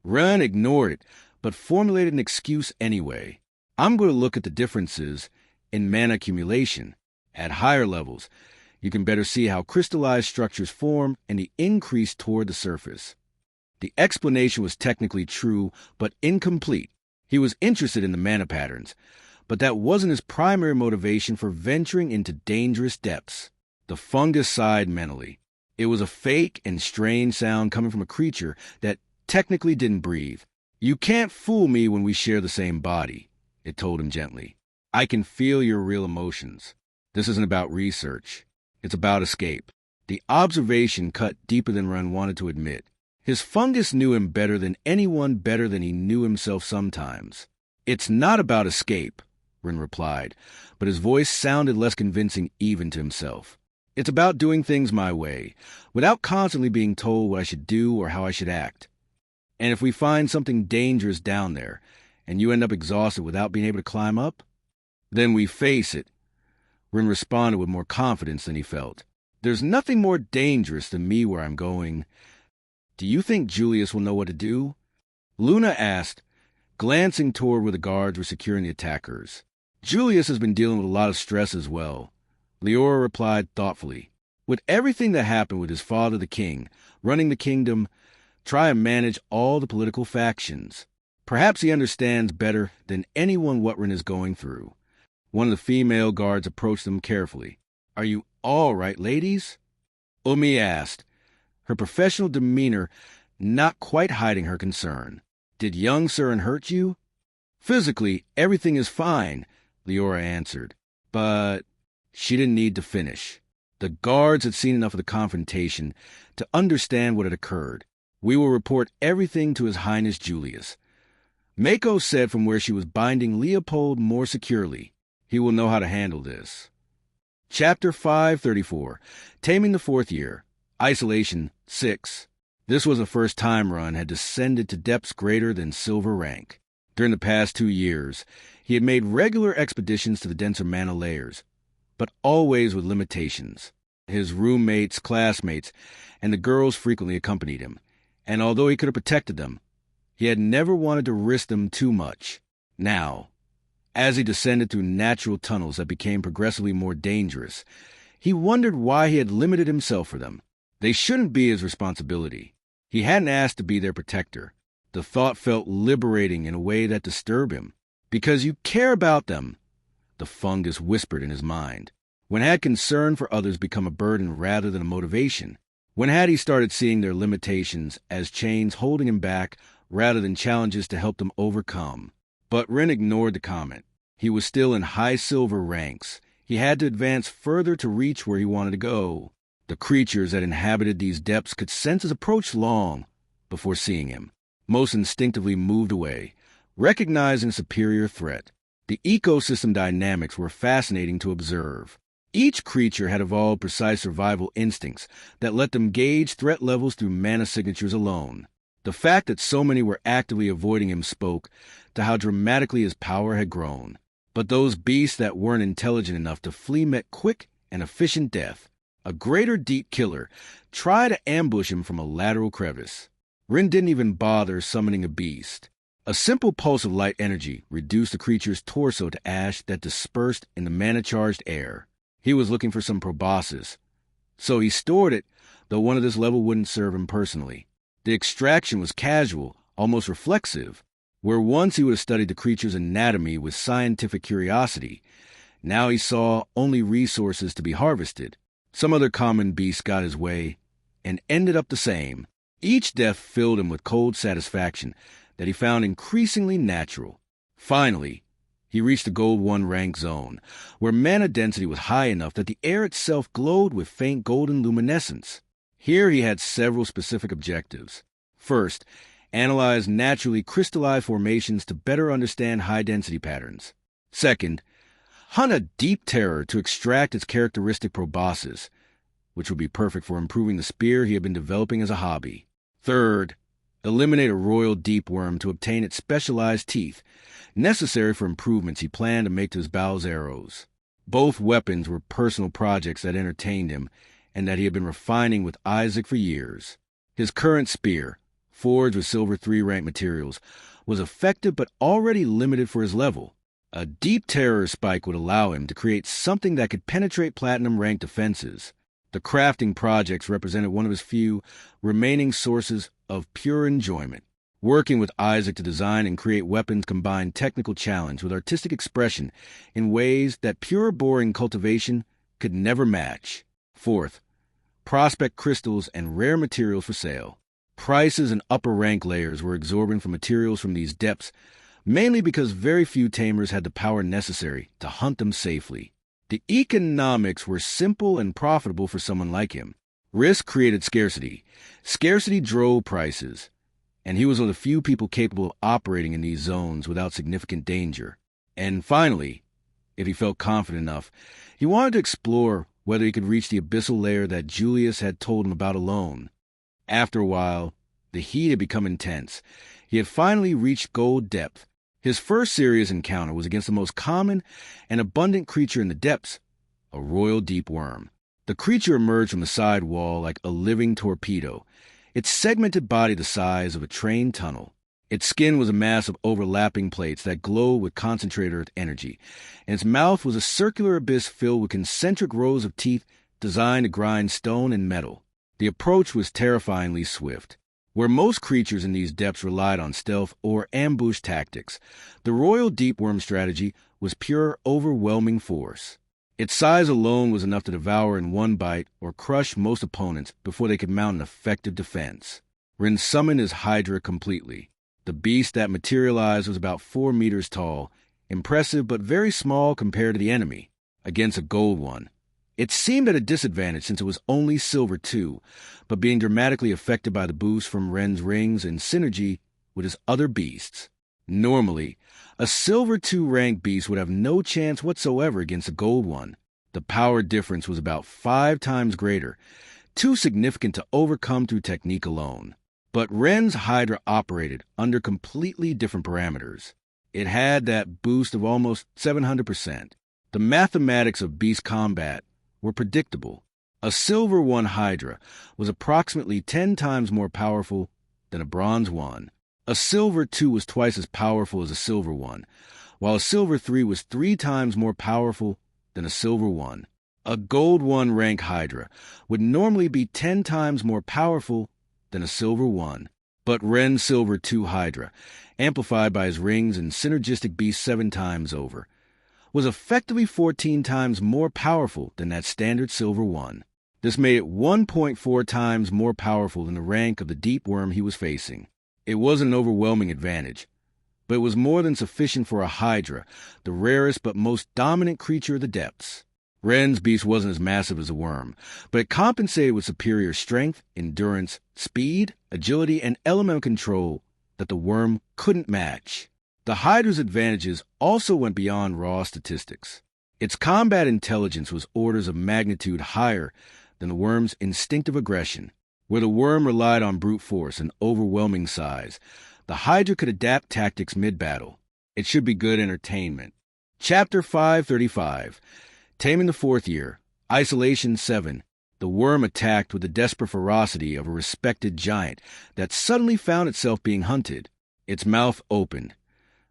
S1: Ren ignored it, but formulated an excuse anyway. I'm going to look at the differences in mana accumulation. At higher levels, you can better see how crystallized structures form and the increase toward the surface. The explanation was technically true, but incomplete. He was interested in the mana patterns, but that wasn't his primary motivation for venturing into dangerous depths. The fungus sighed mentally. It was a fake and strange sound coming from a creature that technically didn't breathe. You can't fool me when we share the same body, it told him gently. I can feel your real emotions. This isn't about research. It's about escape. The observation cut deeper than Ren wanted to admit. His fungus knew him better than he knew himself sometimes. It's not about escape, Ren replied, but his voice sounded less convincing even to himself. It's about doing things my way, without constantly being told what I should do or how I should act. And if we find something dangerous down there, and you end up exhausted without being able to climb up, then we face it. Ren responded with more confidence than he felt. There's nothing more dangerous than me where I'm going. Do you think Julius will know what to do? Luna asked, glancing toward where the guards were securing the attackers. Julius has been dealing with a lot of stress as well. Leora replied thoughtfully. With everything that happened with his father the king, running the kingdom, try and manage all the political factions. Perhaps he understands better than anyone what Ren is going through. One of the female guards approached them carefully. Are you all right, ladies? Umi asked, her professional demeanor not quite hiding her concern. Did young Surin hurt you? Physically, everything is fine, Leora answered. But she didn't need to finish. The guards had seen enough of the confrontation to understand what had occurred. We will report everything to His Highness Julius. Mako said from where she was binding Leopold more securely. He will know how to handle this. Chapter 534, Taming the Fourth Year, Isolation 6. This was the first time Ren had descended to depths greater than silver rank. During the past 2 years, he had made regular expeditions to the denser mana layers, but always with limitations. His roommates, classmates, and the girls frequently accompanied him, and although he could have protected them, he had never wanted to risk them too much. Now, as he descended through natural tunnels that became progressively more dangerous, he wondered why he had limited himself for them. They shouldn't be his responsibility. He hadn't asked to be their protector. The thought felt liberating in a way that disturbed him. Because you care about them, the fungus whispered in his mind. When had concern for others become a burden rather than a motivation? When had he started seeing their limitations as chains holding him back rather than challenges to help them overcome? But Ren ignored the comment. He was still in high silver ranks. He had to advance further to reach where he wanted to go. The creatures that inhabited these depths could sense his approach long before seeing him. Most instinctively moved away, recognizing a superior threat. The ecosystem dynamics were fascinating to observe. Each creature had evolved precise survival instincts that let them gauge threat levels through mana signatures alone. The fact that so many were actively avoiding him spoke to how dramatically his power had grown. But those beasts that weren't intelligent enough to flee met quick and efficient death. A greater deep killer tried to ambush him from a lateral crevice. Ren didn't even bother summoning a beast. A simple pulse of light energy reduced the creature's torso to ash that dispersed in the mana-charged air. He was looking for some proboscis, so he stored it, though one of this level wouldn't serve him personally. The extraction was casual, almost reflexive. Where once he would have studied the creature's anatomy with scientific curiosity, now he saw only resources to be harvested. Some other common beast got his way and ended up the same. Each death filled him with cold satisfaction that he found increasingly natural. Finally, he reached the Gold 1 rank zone, where mana density was high enough that the air itself glowed with faint golden luminescence. Here he had several specific objectives. First, analyze naturally crystallized formations to better understand high-density patterns. Second, hunt a deep terror to extract its characteristic proboscis, which would be perfect for improving the spear he had been developing as a hobby. Third, eliminate a royal deep worm to obtain its specialized teeth, necessary for improvements he planned to make to his bow's arrows. Both weapons were personal projects that entertained him, and that he had been refining with Isaac for years. His current spear, forged with Silver 3 rank materials, was effective but already limited for his level. A deep terror spike would allow him to create something that could penetrate platinum rank defenses. The crafting projects represented one of his few remaining sources of pure enjoyment. Working with Isaac to design and create weapons combined technical challenge with artistic expression in ways that pure boring cultivation could never match. Fourth, prospect crystals and rare materials for sale. Prices and upper rank layers were exorbitant for materials from these depths, mainly because very few tamers had the power necessary to hunt them safely. The economics were simple and profitable for someone like him. Risk created scarcity. Scarcity drove prices, and he was one of the few people capable of operating in these zones without significant danger. And finally, if he felt confident enough, he wanted to explore whether he could reach the abyssal layer that Julius had told him about alone. After a while, the heat had become intense. He had finally reached gold depth. His first serious encounter was against the most common and abundant creature in the depths, a royal deep worm. The creature emerged from the side wall like a living torpedo, its segmented body the size of a train tunnel. Its skin was a mass of overlapping plates that glowed with concentrated earth energy, and its mouth was a circular abyss filled with concentric rows of teeth designed to grind stone and metal. The approach was terrifyingly swift. Where most creatures in these depths relied on stealth or ambush tactics, the royal deep worm strategy was pure overwhelming force. Its size alone was enough to devour in one bite or crush most opponents before they could mount an effective defense. Ren summoned his Hydra completely. The beast that materialized was about 4 meters tall, impressive but very small compared to the enemy. Against a gold one, it seemed at a disadvantage since it was only Silver 2, but being dramatically affected by the boost from Ren's rings and synergy with his other beasts. Normally, a Silver 2 rank beast would have no chance whatsoever against a gold one. The power difference was about 5 times greater, too significant to overcome through technique alone. But Ren's Hydra operated under completely different parameters. It had that boost of almost 700%. The mathematics of beast combat were predictable. A Silver 1 Hydra was approximately 10 times more powerful than a Bronze 1. A Silver 2 was twice as powerful as a Silver 1, while a Silver 3 was 3 times more powerful than a Silver 1. A Gold 1 rank Hydra would normally be 10 times more powerful than a Silver 1. But Ren's Silver 2 Hydra, amplified by his rings and synergistic beast 7 times over, was effectively 14 times more powerful than that standard Silver 1. This made it 1.4 times more powerful than the rank of the deep worm he was facing. It wasn't an overwhelming advantage, but it was more than sufficient for a Hydra, the rarest but most dominant creature of the depths. Ren's beast wasn't as massive as a worm, but it compensated with superior strength, endurance, speed, agility, and elemental control that the worm couldn't match. The Hydra's advantages also went beyond raw statistics. Its combat intelligence was orders of magnitude higher than the worm's instinctive aggression. Where the worm relied on brute force and overwhelming size, the Hydra could adapt tactics mid-battle. It should be good entertainment. Chapter 535, Taming the Fourth Year, Isolation 7. The worm attacked with the desperate ferocity of a respected giant that suddenly found itself being hunted. Its mouth opened,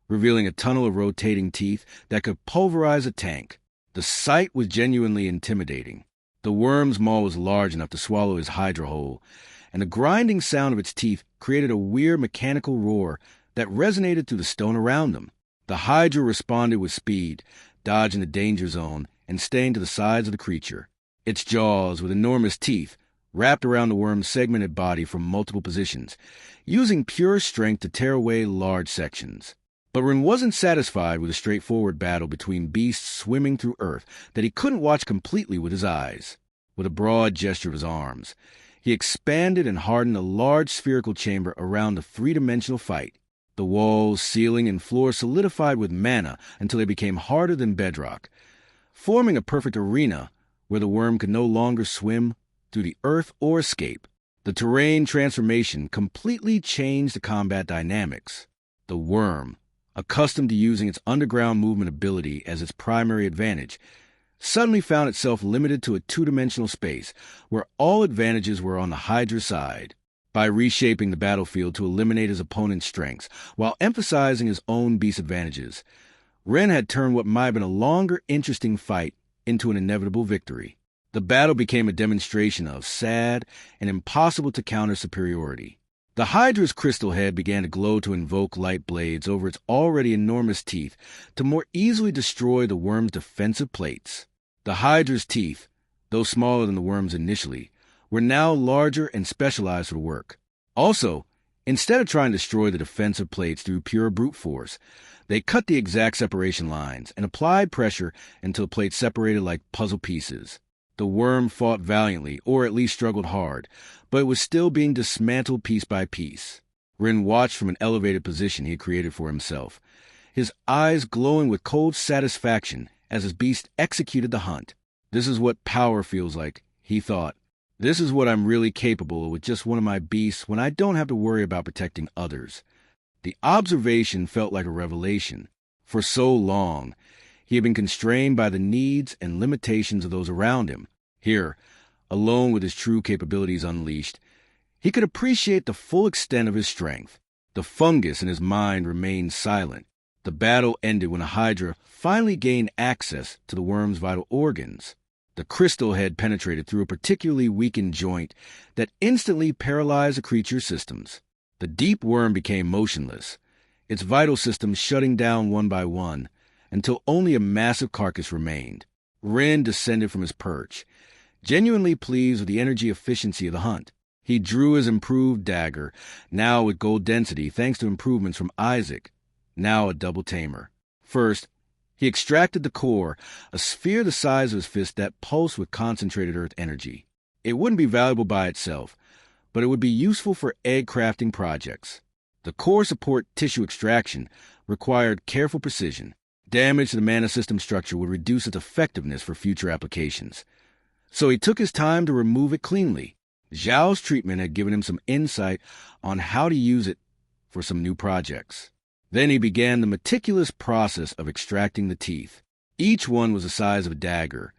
S1: revealing a tunnel of rotating teeth that could pulverize a tank. The sight was genuinely intimidating. The worm's maw was large enough to swallow his Hydra whole, and the grinding sound of its teeth created a weird mechanical roar that resonated through the stone around them. The Hydra responded with speed, dodging the danger zone and staying to the sides of the creature. Its jaws, with enormous teeth, wrapped around the worm's segmented body from multiple positions, using pure strength to tear away large sections. But Ren wasn't satisfied with a straightforward battle between beasts swimming through earth that he couldn't watch completely with his eyes. With a broad gesture of his arms, he expanded and hardened a large spherical chamber around the three-dimensional fight. The walls, ceiling, and floor solidified with mana until they became harder than bedrock, forming a perfect arena where the worm could no longer swim through the earth or escape. The terrain transformation completely changed the combat dynamics. The worm, accustomed to using its underground movement ability as its primary advantage, suddenly found itself limited to a two-dimensional space where all advantages were on the Hydra's side. By reshaping the battlefield to eliminate his opponent's strengths while emphasizing his own beast advantages, Ren had turned what might have been a longer, interesting fight into an inevitable victory. The battle became a demonstration of sad and impossible-to-counter superiority. The Hydra's crystal head began to glow to invoke light blades over its already enormous teeth to more easily destroy the worm's defensive plates. The Hydra's teeth, though smaller than the worm's initially, were now larger and specialized for the work. Also, instead of trying to destroy the defensive plates through pure brute force, they cut the exact separation lines and applied pressure until plates separated like puzzle pieces. The worm fought valiantly, or at least struggled hard, but it was still being dismantled piece by piece. Ren watched from an elevated position he had created for himself, his eyes glowing with cold satisfaction as his beast executed the hunt. This is what power feels like, he thought. This is what I'm really capable of with just one of my beasts when I don't have to worry about protecting others. The observation felt like a revelation. For so long, he had been constrained by the needs and limitations of those around him. Here, alone with his true capabilities unleashed, he could appreciate the full extent of his strength. The fungus in his mind remained silent. The battle ended when a Hydra finally gained access to the worm's vital organs. The crystal head penetrated through a particularly weakened joint that instantly paralyzed the creature's systems. The deep worm became motionless, its vital systems shutting down one by one, until only a massive carcass remained. Ren descended from his perch, genuinely pleased with the energy efficiency of the hunt. He drew his improved dagger, now with gold density thanks to improvements from Isaac, now a double Tamer. First, he extracted the core, a sphere the size of his fist that pulsed with concentrated earth energy. It wouldn't be valuable by itself, but it would be useful for egg crafting projects. The core support tissue extraction required careful precision. Damage to the mana system structure would reduce its effectiveness for future applications. So he took his time to remove it cleanly. Zhao's treatment had given him some insight on how to use it for some new projects. Then he began the meticulous process of extracting the teeth. Each one was the size of a dagger,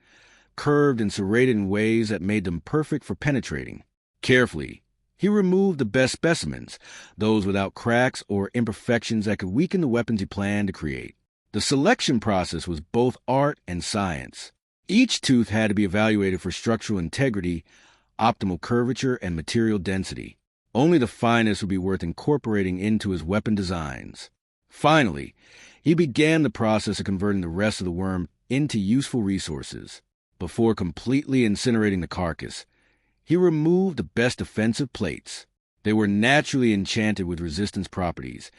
S1: curved and serrated in ways that made them perfect for penetrating. Carefully, he removed the best specimens, those without cracks or imperfections that could weaken the weapons he planned to create. The selection process was both art and science. Each tooth had to be evaluated for structural integrity, optimal curvature, and material density. Only the finest would be worth incorporating into his weapon designs. Finally, he began the process of converting the rest of the worm into useful resources. Before completely incinerating the carcass, he removed the best defensive plates. They were naturally enchanted with resistance properties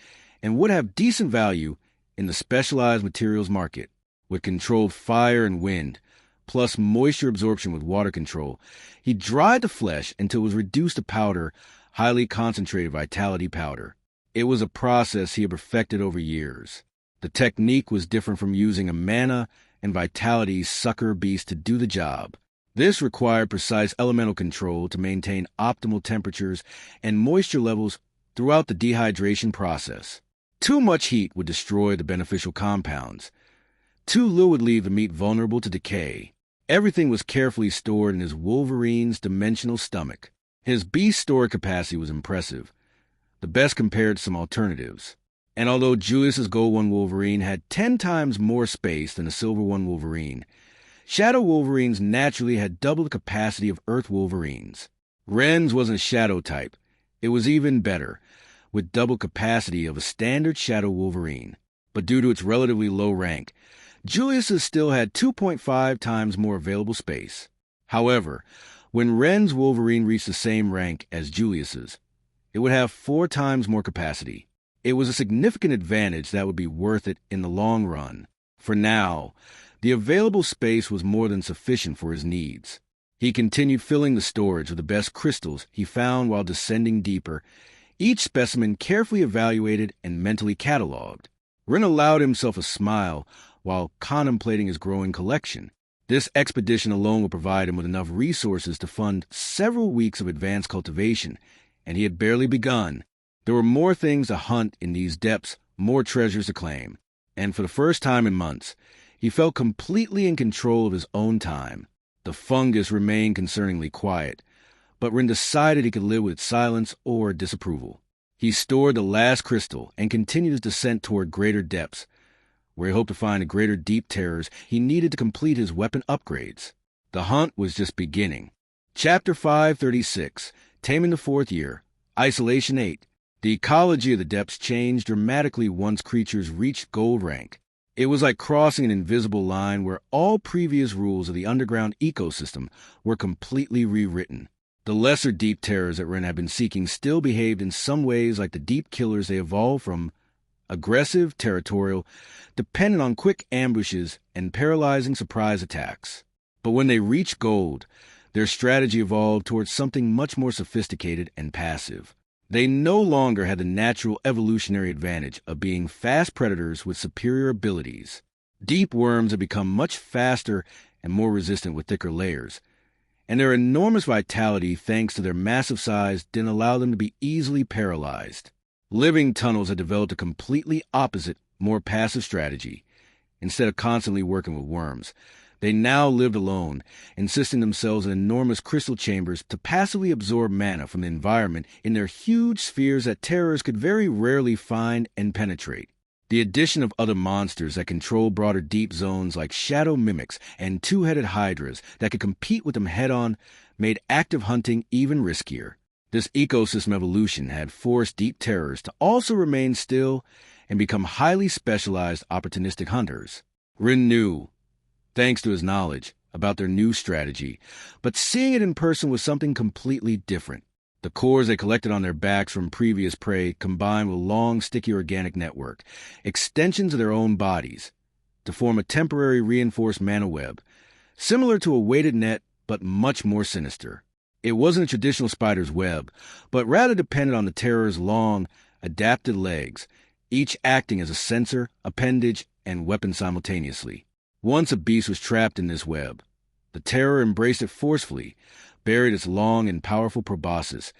S1: and would have decent value in the specialized materials market. With controlled fire and wind, plus moisture absorption with water control, he dried the flesh until it was reduced to powder, highly concentrated vitality powder. It was a process he had perfected over years. The technique was different from using a mana and vitality sucker beast to do the job. This required precise elemental control to maintain optimal temperatures and moisture levels throughout the dehydration process. Too much heat would destroy the beneficial compounds. Too little would leave the meat vulnerable to decay. Everything was carefully stored in his Wolverine's dimensional stomach. His beast storage capacity was impressive, the best compared to some alternatives. And although Julius's Gold 1 Wolverine had 10 times more space than the Silver 1 Wolverine, Shadow Wolverines naturally had double the capacity of Earth Wolverines. Ren's wasn't a shadow type. It was even better, with double capacity of a standard Shadow Wolverine. But due to its relatively low rank, Julius's still had 2.5 times more available space. However, when Ren's Wolverine reached the same rank as Julius's, it would have 4 times more capacity. It was a significant advantage that would be worth it in the long run. For now, the available space was more than sufficient for his needs. He continued filling the storage with the best crystals he found while descending deeper, each specimen carefully evaluated and mentally cataloged. Ren allowed himself a smile while contemplating his growing collection. This expedition alone would provide him with enough resources to fund several weeks of advanced cultivation, and he had barely begun. There were more things to hunt in these depths, more treasures to claim. And for the first time in months, He felt completely in control of his own time. The fungus remained concerningly quiet, but Ren decided he could live with silence or disapproval. He stored the last crystal and continued his descent toward greater depths, where he hoped to find the greater deep terrors he needed to complete his weapon upgrades. The hunt was just beginning. Chapter 536, Taming the Fourth Year, Isolation 8. The ecology of the depths changed dramatically once creatures reached gold rank. It was like crossing an invisible line where all previous rules of the underground ecosystem were completely rewritten. The lesser deep terrors that Ren had been seeking still behaved in some ways like the deep killers they evolved from: aggressive, territorial, dependent on quick ambushes and paralyzing surprise attacks. But when they reached gold, their strategy evolved towards something much more sophisticated and passive. They no longer had the natural evolutionary advantage of being fast predators with superior abilities. Deep worms had become much faster and more resistant with thicker layers, and their enormous vitality, thanks to their massive size, didn't allow them to be easily paralyzed. Living tunnels had developed a completely opposite, more passive strategy. Instead of constantly working with worms, they now lived alone, encysting themselves in enormous crystal chambers to passively absorb mana from the environment in their huge spheres that terrors could very rarely find and penetrate. The addition of other monsters that control broader deep zones like shadow mimics and two-headed hydras that could compete with them head-on made active hunting even riskier. This ecosystem evolution had forced deep terrors to also remain still and become highly specialized opportunistic hunters. Ren knew, thanks to his knowledge, about their new strategy, but seeing it in person was something completely different. The cores they collected on their backs from previous prey combined with a long, sticky organic network, extensions of their own bodies, to form a temporary reinforced mana web, similar to a weighted net but much more sinister. It wasn't a traditional spider's web, but rather depended on the terror's long, adapted legs, each acting as a sensor, appendage, and weapon simultaneously. Once a beast was trapped in this web, the terror embraced it forcefully, buried its long and powerful proboscis,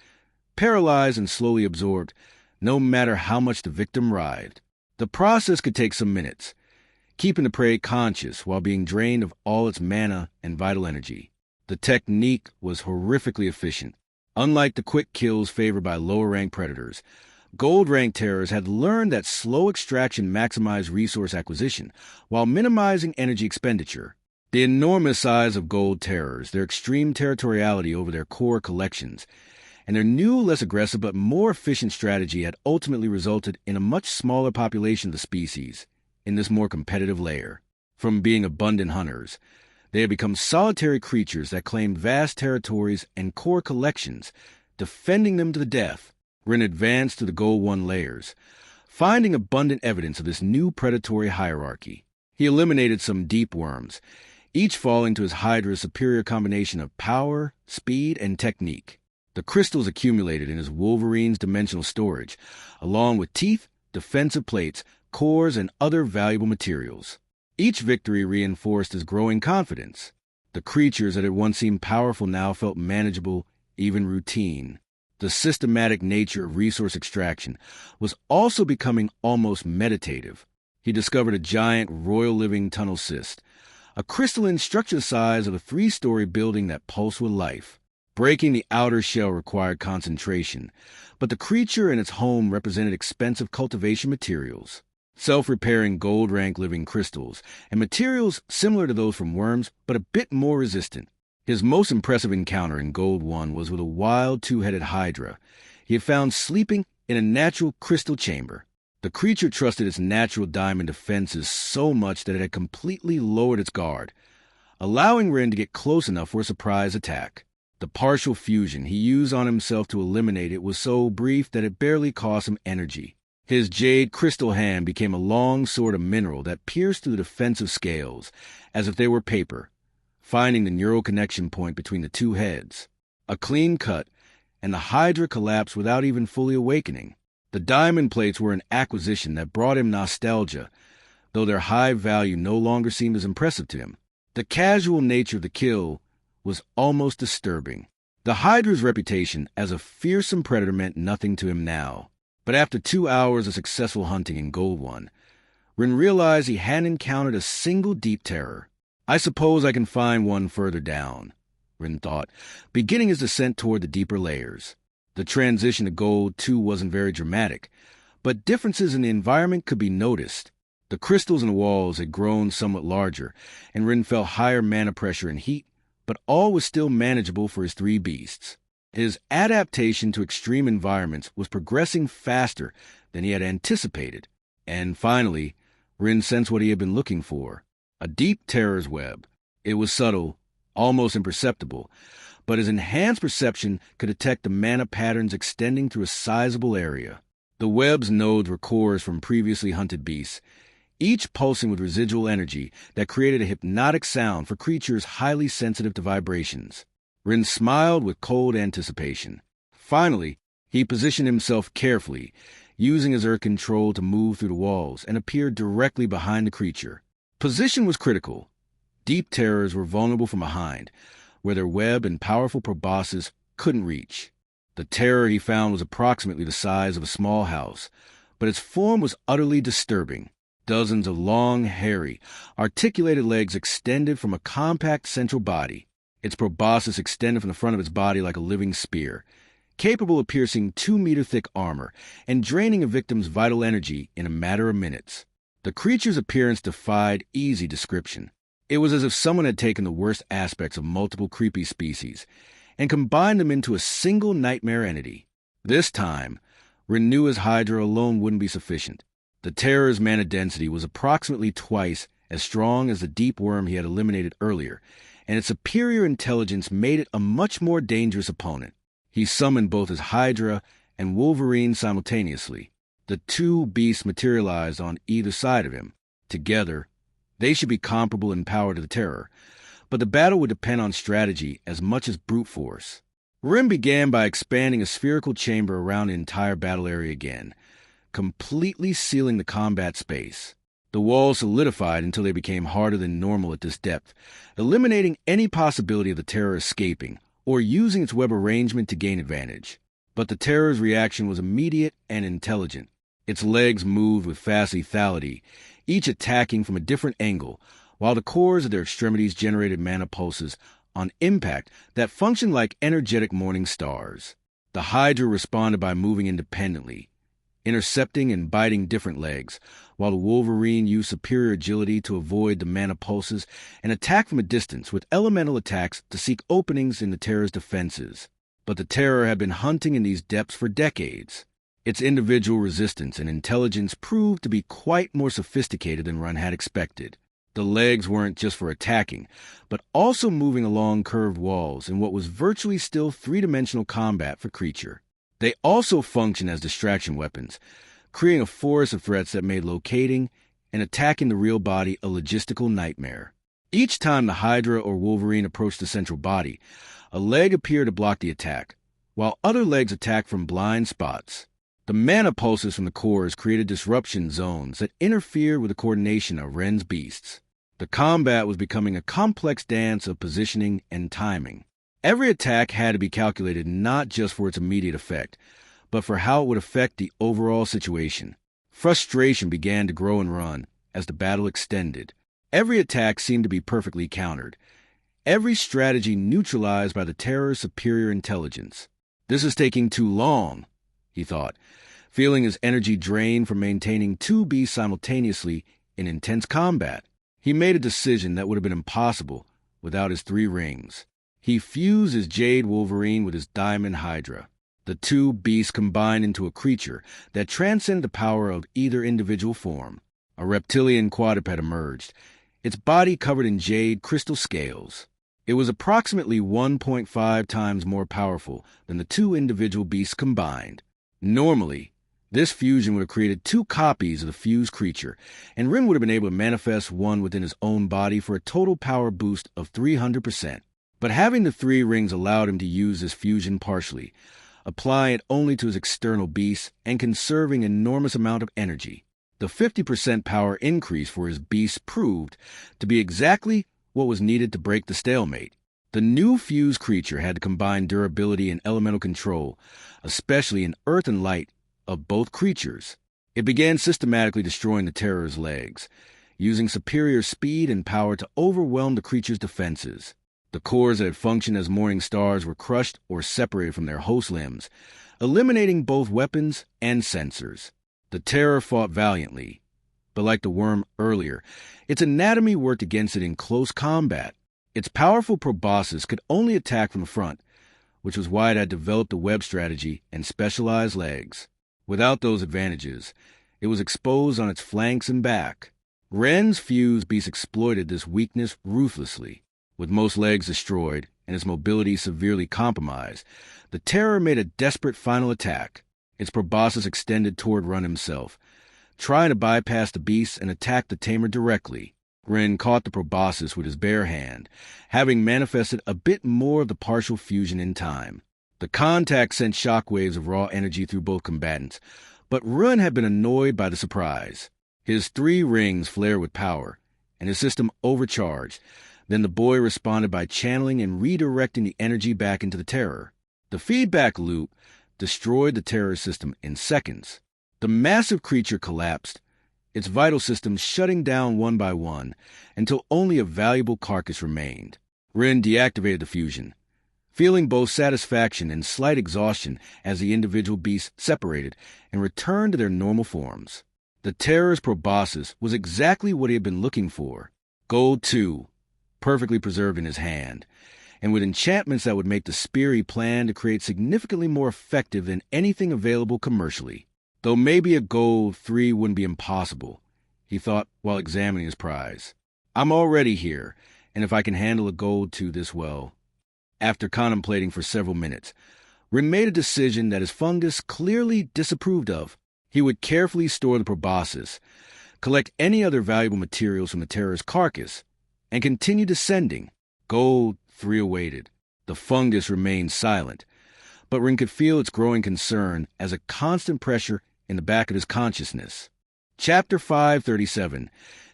S1: paralyzed and slowly absorbed, no matter how much the victim writhed. The process could take some minutes, keeping the prey conscious while being drained of all its mana and vital energy. The technique was horrifically efficient. Unlike the quick kills favored by lower-ranked predators, gold-ranked terrors had learned that slow extraction maximized resource acquisition while minimizing energy expenditure. The enormous size of gold terrors, their extreme territoriality over their core collections, and their new, less aggressive but more efficient strategy had ultimately resulted in a much smaller population of the species in this more competitive layer. From being abundant hunters, they had become solitary creatures that claimed vast territories and core collections, defending them to the death. Ren advanced to the Gold 1 layers, finding abundant evidence of this new predatory hierarchy. He eliminated some deep worms, each falling to his hydra's superior combination of power, speed, and technique. The crystals accumulated in his Wolverine's dimensional storage, along with teeth, defensive plates, cores, and other valuable materials. Each victory reinforced his growing confidence. The creatures that had once seemed powerful now felt manageable, even routine. The systematic nature of resource extraction was also becoming almost meditative. He discovered a giant royal living tunnel cyst, a crystalline structure the size of a 3-story building that pulsed with life. Breaking the outer shell required concentration, but the creature and its home represented expensive cultivation materials, self-repairing gold-rank living crystals, and materials similar to those from worms, but a bit more resistant. His most impressive encounter in Gold 1 was with a wild two-headed hydra he had found sleeping in a natural crystal chamber. The creature trusted its natural diamond defenses so much that it had completely lowered its guard, allowing Ren to get close enough for a surprise attack. The partial fusion he used on himself to eliminate it was so brief that it barely cost him energy. His jade crystal hand became a long sword of mineral that pierced through the defensive scales, as if they were paper, finding the neural connection point between the two heads. A clean cut, and the Hydra collapsed without even fully awakening. The diamond plates were an acquisition that brought him nostalgia, though their high value no longer seemed as impressive to him. The casual nature of the kill was almost disturbing. The Hydra's reputation as a fearsome predator meant nothing to him now. But after 2 hours of successful hunting in Gold 1, Rin realized he hadn't encountered a single deep terror. I suppose I can find one further down, Rin thought, beginning his descent toward the deeper layers. The transition to gold, too, wasn't very dramatic, but differences in the environment could be noticed. The crystals in the walls had grown somewhat larger, and Rin felt higher mana pressure and heat, but all was still manageable for his three beasts. His adaptation to extreme environments was progressing faster than he had anticipated, and finally, Rin sensed what he had been looking for: a deep terror's web. It was subtle, almost imperceptible, but his enhanced perception could detect the mana patterns extending through a sizable area. The web's nodes were cores from previously hunted beasts, each pulsing with residual energy that created a hypnotic sound for creatures highly sensitive to vibrations. Rin smiled with cold anticipation. Finally, he positioned himself carefully, using his earth control to move through the walls and appear directly behind the creature. Position was critical. Deep terrors were vulnerable from behind, where their web and powerful proboscis couldn't reach. The terror he found was approximately the size of a small house, but its form was utterly disturbing. Dozens of long, hairy, articulated legs extended from a compact central body. Its proboscis extended from the front of its body like a living spear, capable of piercing 2-meter-thick armor and draining a victim's vital energy in a matter of minutes. The creature's appearance defied easy description. It was as if someone had taken the worst aspects of multiple creepy species and combined them into a single nightmare entity. This time, Rin knew his Hydra alone wouldn't be sufficient. The terror's mana density was approximately twice as strong as the deep worm he had eliminated earlier, and its superior intelligence made it a much more dangerous opponent. He summoned both his Hydra and Wolverine simultaneously. The two beasts materialized on either side of him. Together, they should be comparable in power to the terror, but the battle would depend on strategy as much as brute force. Rin began by expanding a spherical chamber around the entire battle area again, completely sealing the combat space. The walls solidified until they became harder than normal at this depth, eliminating any possibility of the terror escaping or using its web arrangement to gain advantage. But the terror's reaction was immediate and intelligent. Its legs moved with fast lethality, each attacking from a different angle, while the cores of their extremities generated mana pulses on impact that functioned like energetic morning stars. The Hydra responded by moving independently, intercepting and biting different legs, while the Wolverine used superior agility to avoid the mana pulses and attack from a distance with elemental attacks to seek openings in the terror's defenses. But the terror had been hunting in these depths for decades. Its individual resistance and intelligence proved to be quite more sophisticated than Rin had expected. The legs weren't just for attacking, but also moving along curved walls in what was virtually still three-dimensional combat for creature. They also functioned as distraction weapons, creating a forest of threats that made locating and attacking the real body a logistical nightmare. Each time the Hydra or Wolverine approached the central body, a leg appeared to block the attack, while other legs attacked from blind spots. The mana pulses from the cores created disruption zones that interfered with the coordination of Ren's beasts. The combat was becoming a complex dance of positioning and timing. Every attack had to be calculated not just for its immediate effect, but for how it would affect the overall situation. Frustration began to grow and run as the battle extended. Every attack seemed to be perfectly countered, every strategy neutralized by the terror's superior intelligence. This is taking too long, he thought, feeling his energy drained from maintaining two beasts simultaneously in intense combat. He made a decision that would have been impossible without his three rings. He fused his Jade Wolverine with his Diamond Hydra. The two beasts combined into a creature that transcended the power of either individual form. A reptilian quadruped emerged, its body covered in jade crystal scales. It was approximately 1.5 times more powerful than the two individual beasts combined. Normally, this fusion would have created two copies of the fused creature, and Rin would have been able to manifest one within his own body for a total power boost of 300%. But having the three rings allowed him to use this fusion partially, applying it only to his external beasts and conserving an enormous amount of energy. The 50% power increase for his beasts proved to be exactly what was needed to break the stalemate. The new fused creature had to combine durability and elemental control, especially in earth and light, of both creatures. It began systematically destroying the terror's legs, using superior speed and power to overwhelm the creature's defenses. The cores that had functioned as morning stars were crushed or separated from their host limbs, eliminating both weapons and sensors. The terror fought valiantly, but like the worm earlier, its anatomy worked against it in close combat. Its powerful proboscis could only attack from the front, which was why it had developed a web strategy and specialized legs. Without those advantages, it was exposed on its flanks and back. Ren's fused beast exploited this weakness ruthlessly. With most legs destroyed and its mobility severely compromised, the terror made a desperate final attack. Its proboscis extended toward Ren himself, trying to bypass the beast and attack the Tamer directly. Ren caught the proboscis with his bare hand, having manifested a bit more of the partial fusion in time. The contact sent shockwaves of raw energy through both combatants, but Ren had been annoyed by the surprise. His 3 rings flared with power, and his system overcharged. Then the boy responded by channeling and redirecting the energy back into the terror. The feedback loop destroyed the terror system in seconds. The massive creature collapsed, its vital systems shutting down one by one until only a valuable carcass remained. Ren deactivated the fusion, feeling both satisfaction and slight exhaustion as the individual beasts separated and returned to their normal forms. The terror's proboscis was exactly what he had been looking for. Gold 2, perfectly preserved in his hand, and with enchantments that would make the spear he planned to create significantly more effective than anything available commercially. Though maybe a gold 3 wouldn't be impossible, he thought while examining his prize. I'm already here, and if I can handle a gold 2 this well. After contemplating for several minutes, Ren made a decision that his fungus clearly disapproved of. He would carefully store the proboscis, collect any other valuable materials from the terror's carcass, and continue descending. Gold 3 awaited. The fungus remained silent, but Ren could feel its growing concern as a constant pressure in the back of his consciousness. Chapter 537,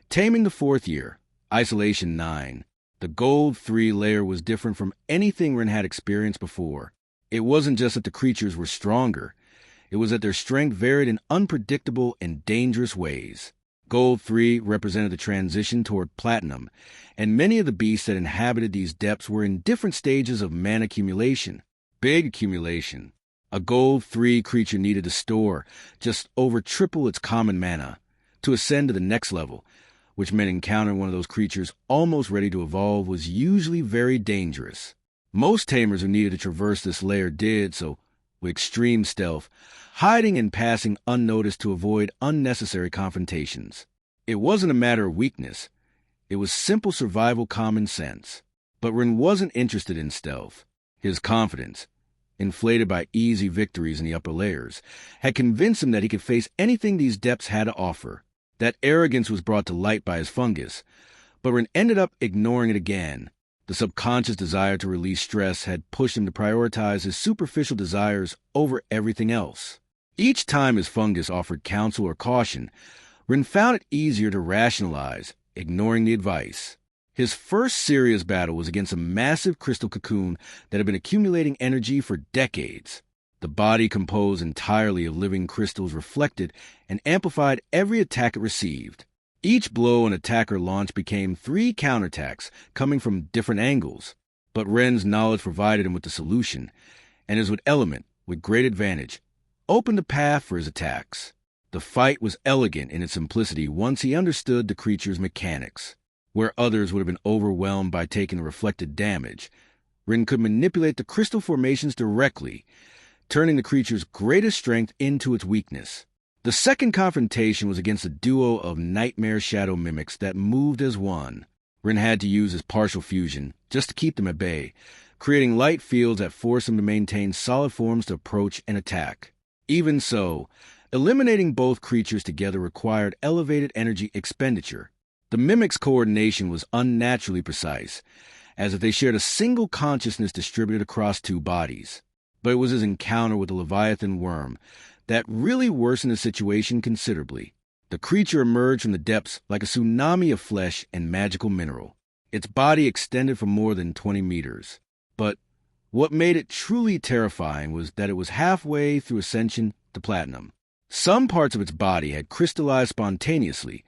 S1: Taming the 4th Year, Isolation 9. The Gold 3 layer was different from anything Ren had experienced before. It wasn't just that the creatures were stronger. It was that their strength varied in unpredictable and dangerous ways. Gold 3 represented the transition toward platinum, and many of the beasts that inhabited these depths were in different stages of mana accumulation. Big accumulation. A Gold 3 creature needed to store just over triple its common mana to ascend to the next level, which meant encountering one of those creatures almost ready to evolve was usually very dangerous. Most tamers who needed to traverse this layer did so with extreme stealth, hiding and passing unnoticed to avoid unnecessary confrontations. It wasn't a matter of weakness. It was simple survival common sense. But Ren wasn't interested in stealth. His confidence, inflated by easy victories in the upper layers, had convinced him that he could face anything these depths had to offer. That arrogance was brought to light by his fungus, but Ren ended up ignoring it again. The subconscious desire to release stress had pushed him to prioritize his superficial desires over everything else. Each time his fungus offered counsel or caution, Ren found it easier to rationalize, ignoring the advice. His first serious battle was against a massive crystal cocoon that had been accumulating energy for decades. The body, composed entirely of living crystals, reflected and amplified every attack it received. Each blow an attacker launched became 3 counterattacks coming from different angles. But Ren's knowledge provided him with the solution, and his element, with great advantage, opened the path for his attacks. The fight was elegant in its simplicity once he understood the creature's mechanics. Where others would have been overwhelmed by taking the reflected damage, Ren could manipulate the crystal formations directly, turning the creature's greatest strength into its weakness. The second confrontation was against a duo of nightmare shadow mimics that moved as one. Ren had to use his partial fusion just to keep them at bay, creating light fields that forced him to maintain solid forms to approach and attack. Even so, eliminating both creatures together required elevated energy expenditure. The mimics' coordination was unnaturally precise, as if they shared a single consciousness distributed across 2 bodies. But it was his encounter with the Leviathan worm that really worsened the situation considerably. The creature emerged from the depths like a tsunami of flesh and magical mineral. Its body extended for more than 20 meters. But what made it truly terrifying was that it was halfway through ascension to platinum. Some parts of its body had crystallized spontaneously,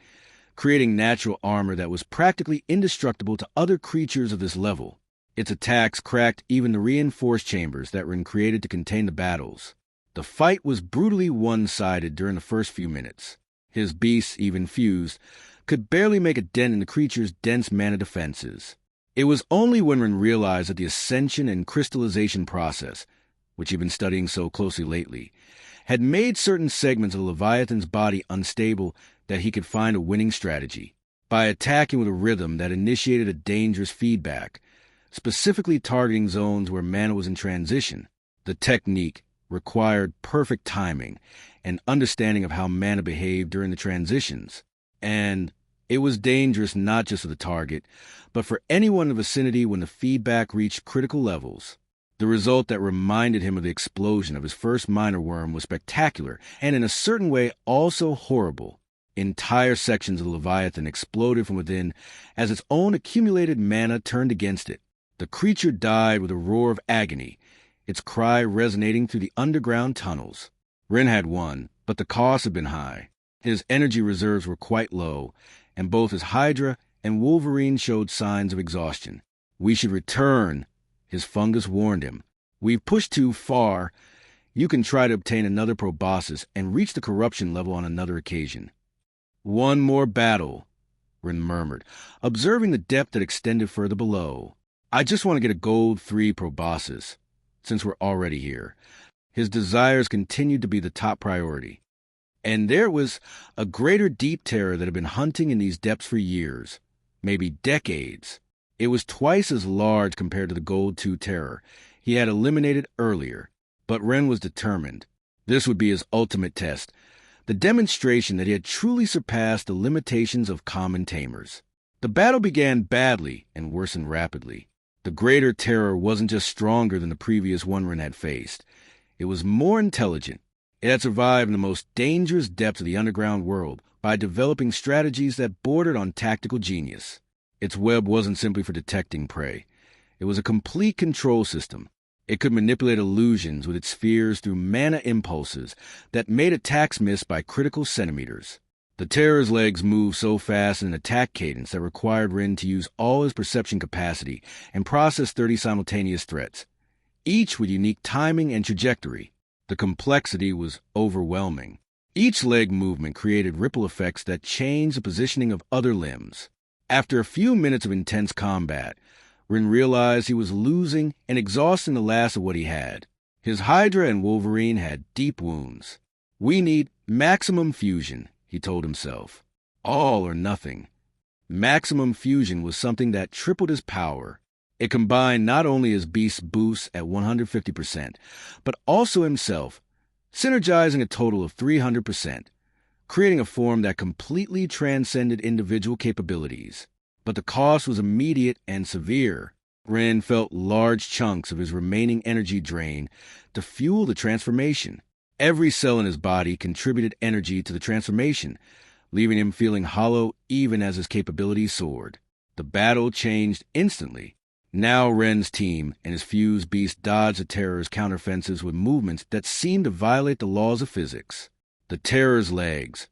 S1: creating natural armor that was practically indestructible to other creatures of this level. Its attacks cracked even the reinforced chambers that were created to contain the battles. The fight was brutally one-sided during the first few minutes. His beasts, even fused, could barely make a dent in the creature's dense mana defenses. It was only when Ren realized that the ascension and crystallization process, which he'd been studying so closely lately, had made certain segments of Leviathan's body unstable that he could find a winning strategy. By attacking with a rhythm that initiated a dangerous feedback, specifically targeting zones where mana was in transition, the technique required perfect timing and understanding of how mana behaved during the transitions. And it was dangerous not just for the target, but for anyone in the vicinity when the feedback reached critical levels. The result that reminded him of the explosion of his first minor worm was spectacular and in a certain way also horrible. Entire sections of the Leviathan exploded from within as its own accumulated mana turned against it. The creature died with a roar of agony, its cry resonating through the underground tunnels. Ren had won, but the cost had been high. His energy reserves were quite low, and both his Hydra and Wolverine showed signs of exhaustion. "We should return," his fungus warned him. "We've pushed too far. You can try to obtain another proboscis and reach the corruption level on another occasion." "One more battle," Ren murmured, observing the depth that extended further below. "I just want to get a gold 3 proboscis, since we're already here." His desires continued to be the top priority. And there was a greater deep terror that had been hunting in these depths for years, maybe decades. It was twice as large compared to the Gold 2 terror he had eliminated earlier, but Ren was determined. This would be his ultimate test, the demonstration that he had truly surpassed the limitations of common tamers. The battle began badly and worsened rapidly. The greater terror wasn't just stronger than the previous one Ren had faced. It was more intelligent. It had survived in the most dangerous depths of the underground world by developing strategies that bordered on tactical genius. Its web wasn't simply for detecting prey. It was a complete control system. It could manipulate illusions with its spheres through mana impulses that made attacks miss by critical centimeters. The terror's legs moved so fast in an attack cadence that required Ren to use all his perception capacity and process 30 simultaneous threats, each with unique timing and trajectory. The complexity was overwhelming. Each leg movement created ripple effects that changed the positioning of other limbs. After a few minutes of intense combat, Ren realized he was losing and exhausting the last of what he had. His Hydra and Wolverine had deep wounds. "We need maximum fusion," he told himself. All or nothing. Maximum fusion was something that tripled his power. It combined not only his beast's boosts at 150%, but also himself, synergizing a total of 300%, creating a form that completely transcended individual capabilities. But the cost was immediate and severe. Ren felt large chunks of his remaining energy drain to fuel the transformation. Every cell in his body contributed energy to the transformation, leaving him feeling hollow even as his capabilities soared. The battle changed instantly. Now Ren's team and his fused beast dodged the terror's counteroffensives with movements that seemed to violate the laws of physics. The terror's legs,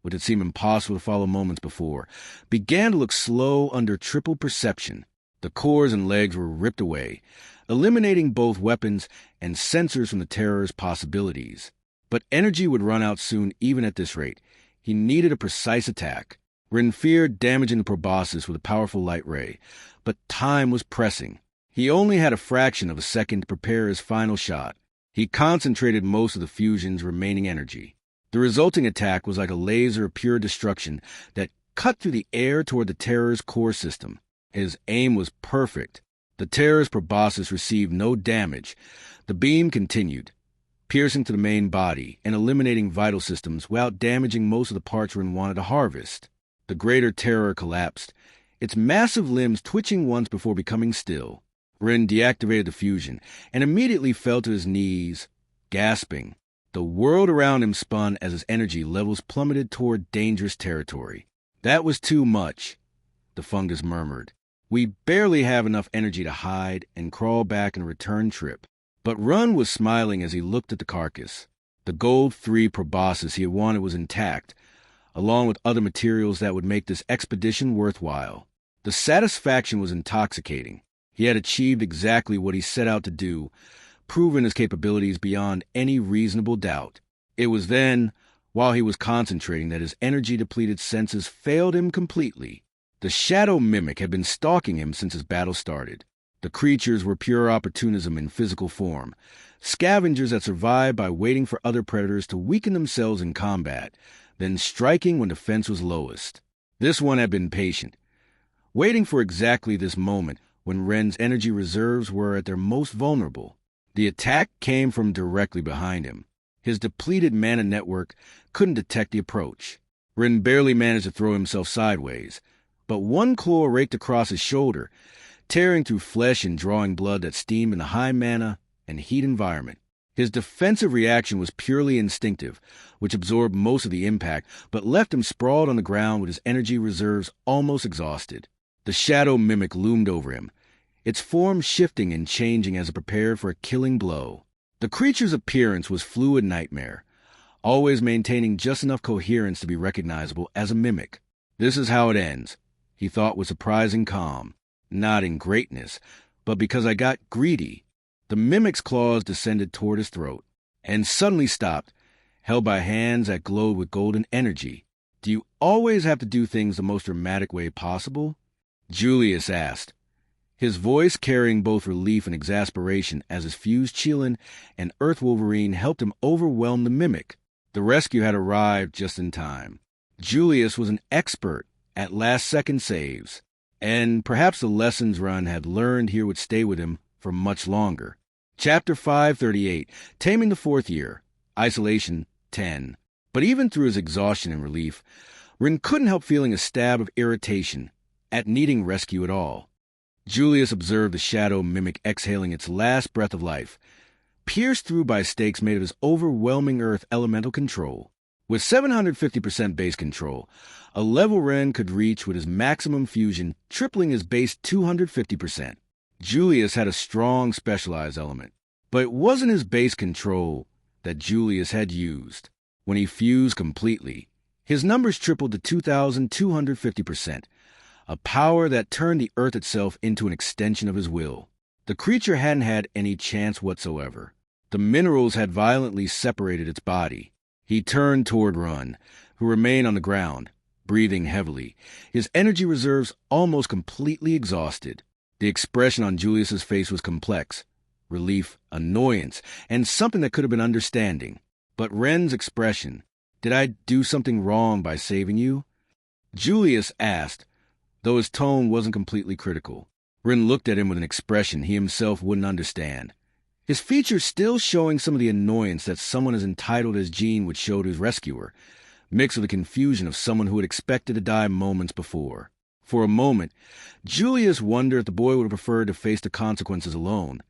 S1: which had seemed impossible to follow moments before, began to look slow under triple perception. The cores and legs were ripped away, eliminating both weapons and sensors from the terror's possibilities. But energy would run out soon even at this rate. He needed a precise attack. Ren feared damaging the proboscis with a powerful light ray, but time was pressing. He only had a fraction of a second to prepare his final shot. He concentrated most of the fusion's remaining energy. The resulting attack was like a laser of pure destruction that cut through the air toward the terror's core system. His aim was perfect. The terror's proboscis received no damage. The beam continued, piercing to the main body and eliminating vital systems without damaging most of the parts Ren wanted to harvest. The greater terror collapsed, its massive limbs twitching once before becoming still. Ren deactivated the fusion and immediately fell to his knees, gasping. The world around him spun as his energy levels plummeted toward dangerous territory. "That was too much," the fungus murmured. "We barely have enough energy to hide and crawl back and return trip." But Ren was smiling as he looked at the carcass. The gold 3 proboscis he had wanted was intact, along with other materials that would make this expedition worthwhile. The satisfaction was intoxicating. He had achieved exactly what he set out to do, proven his capabilities beyond any reasonable doubt. It was then, while he was concentrating, that his energy-depleted senses failed him completely. The shadow mimic had been stalking him since his battle started. The creatures were pure opportunism in physical form, scavengers that survived by waiting for other predators to weaken themselves in combat, then striking when defense was lowest. This one had been patient, waiting for exactly this moment when Ren's energy reserves were at their most vulnerable. The attack came from directly behind him. His depleted mana network couldn't detect the approach. Ren barely managed to throw himself sideways, but one claw raked across his shoulder, tearing through flesh and drawing blood that steamed in a high mana and heat environment. His defensive reaction was purely instinctive, which absorbed most of the impact, but left him sprawled on the ground with his energy reserves almost exhausted. The shadow mimic loomed over him, its form shifting and changing as it prepared for a killing blow. The creature's appearance was fluid nightmare, always maintaining just enough coherence to be recognizable as a mimic. This is how it ends, he thought with surprising calm. Not in greatness, but because I got greedy. The mimic's claws descended toward his throat, and suddenly stopped, held by hands that glowed with golden energy. Do you always have to do things the most dramatic way possible? Julius asked, his voice carrying both relief and exasperation as his fused Chelan and Earth Wolverine helped him overwhelm the mimic. The rescue had arrived just in time. Julius was an expert at last-second saves, and perhaps the lessons Ren had learned here would stay with him for much longer. Chapter 538, Taming the Fourth Year, Isolation 10. But even through his exhaustion and relief, Ren couldn't help feeling a stab of irritation at needing rescue at all. Julius observed the shadow mimic exhaling its last breath of life, pierced through by stakes made of his overwhelming earth elemental control. With 750% base control, a level Ren could reach with his maximum fusion, tripling his base 250%. Julius had a strong specialized element, but it wasn't his base control that Julius had used. When he fused completely, his numbers tripled to 2,250%, a power that turned the earth itself into an extension of his will. The creature hadn't had any chance whatsoever. The minerals had violently separated its body. He turned toward Ren, who remained on the ground, breathing heavily, his energy reserves almost completely exhausted. The expression on Julius's face was complex, relief, annoyance, and something that could have been understanding. But Ren's expression, did I do something wrong by saving you? Julius asked, though his tone wasn't completely critical. Ren looked at him with an expression he himself wouldn't understand, his features still showing some of the annoyance that someone as entitled as Jean would show to his rescuer, mixed with the confusion of someone who had expected to die moments before. For a moment, Julius wondered if the boy would have preferred to face the consequences alone,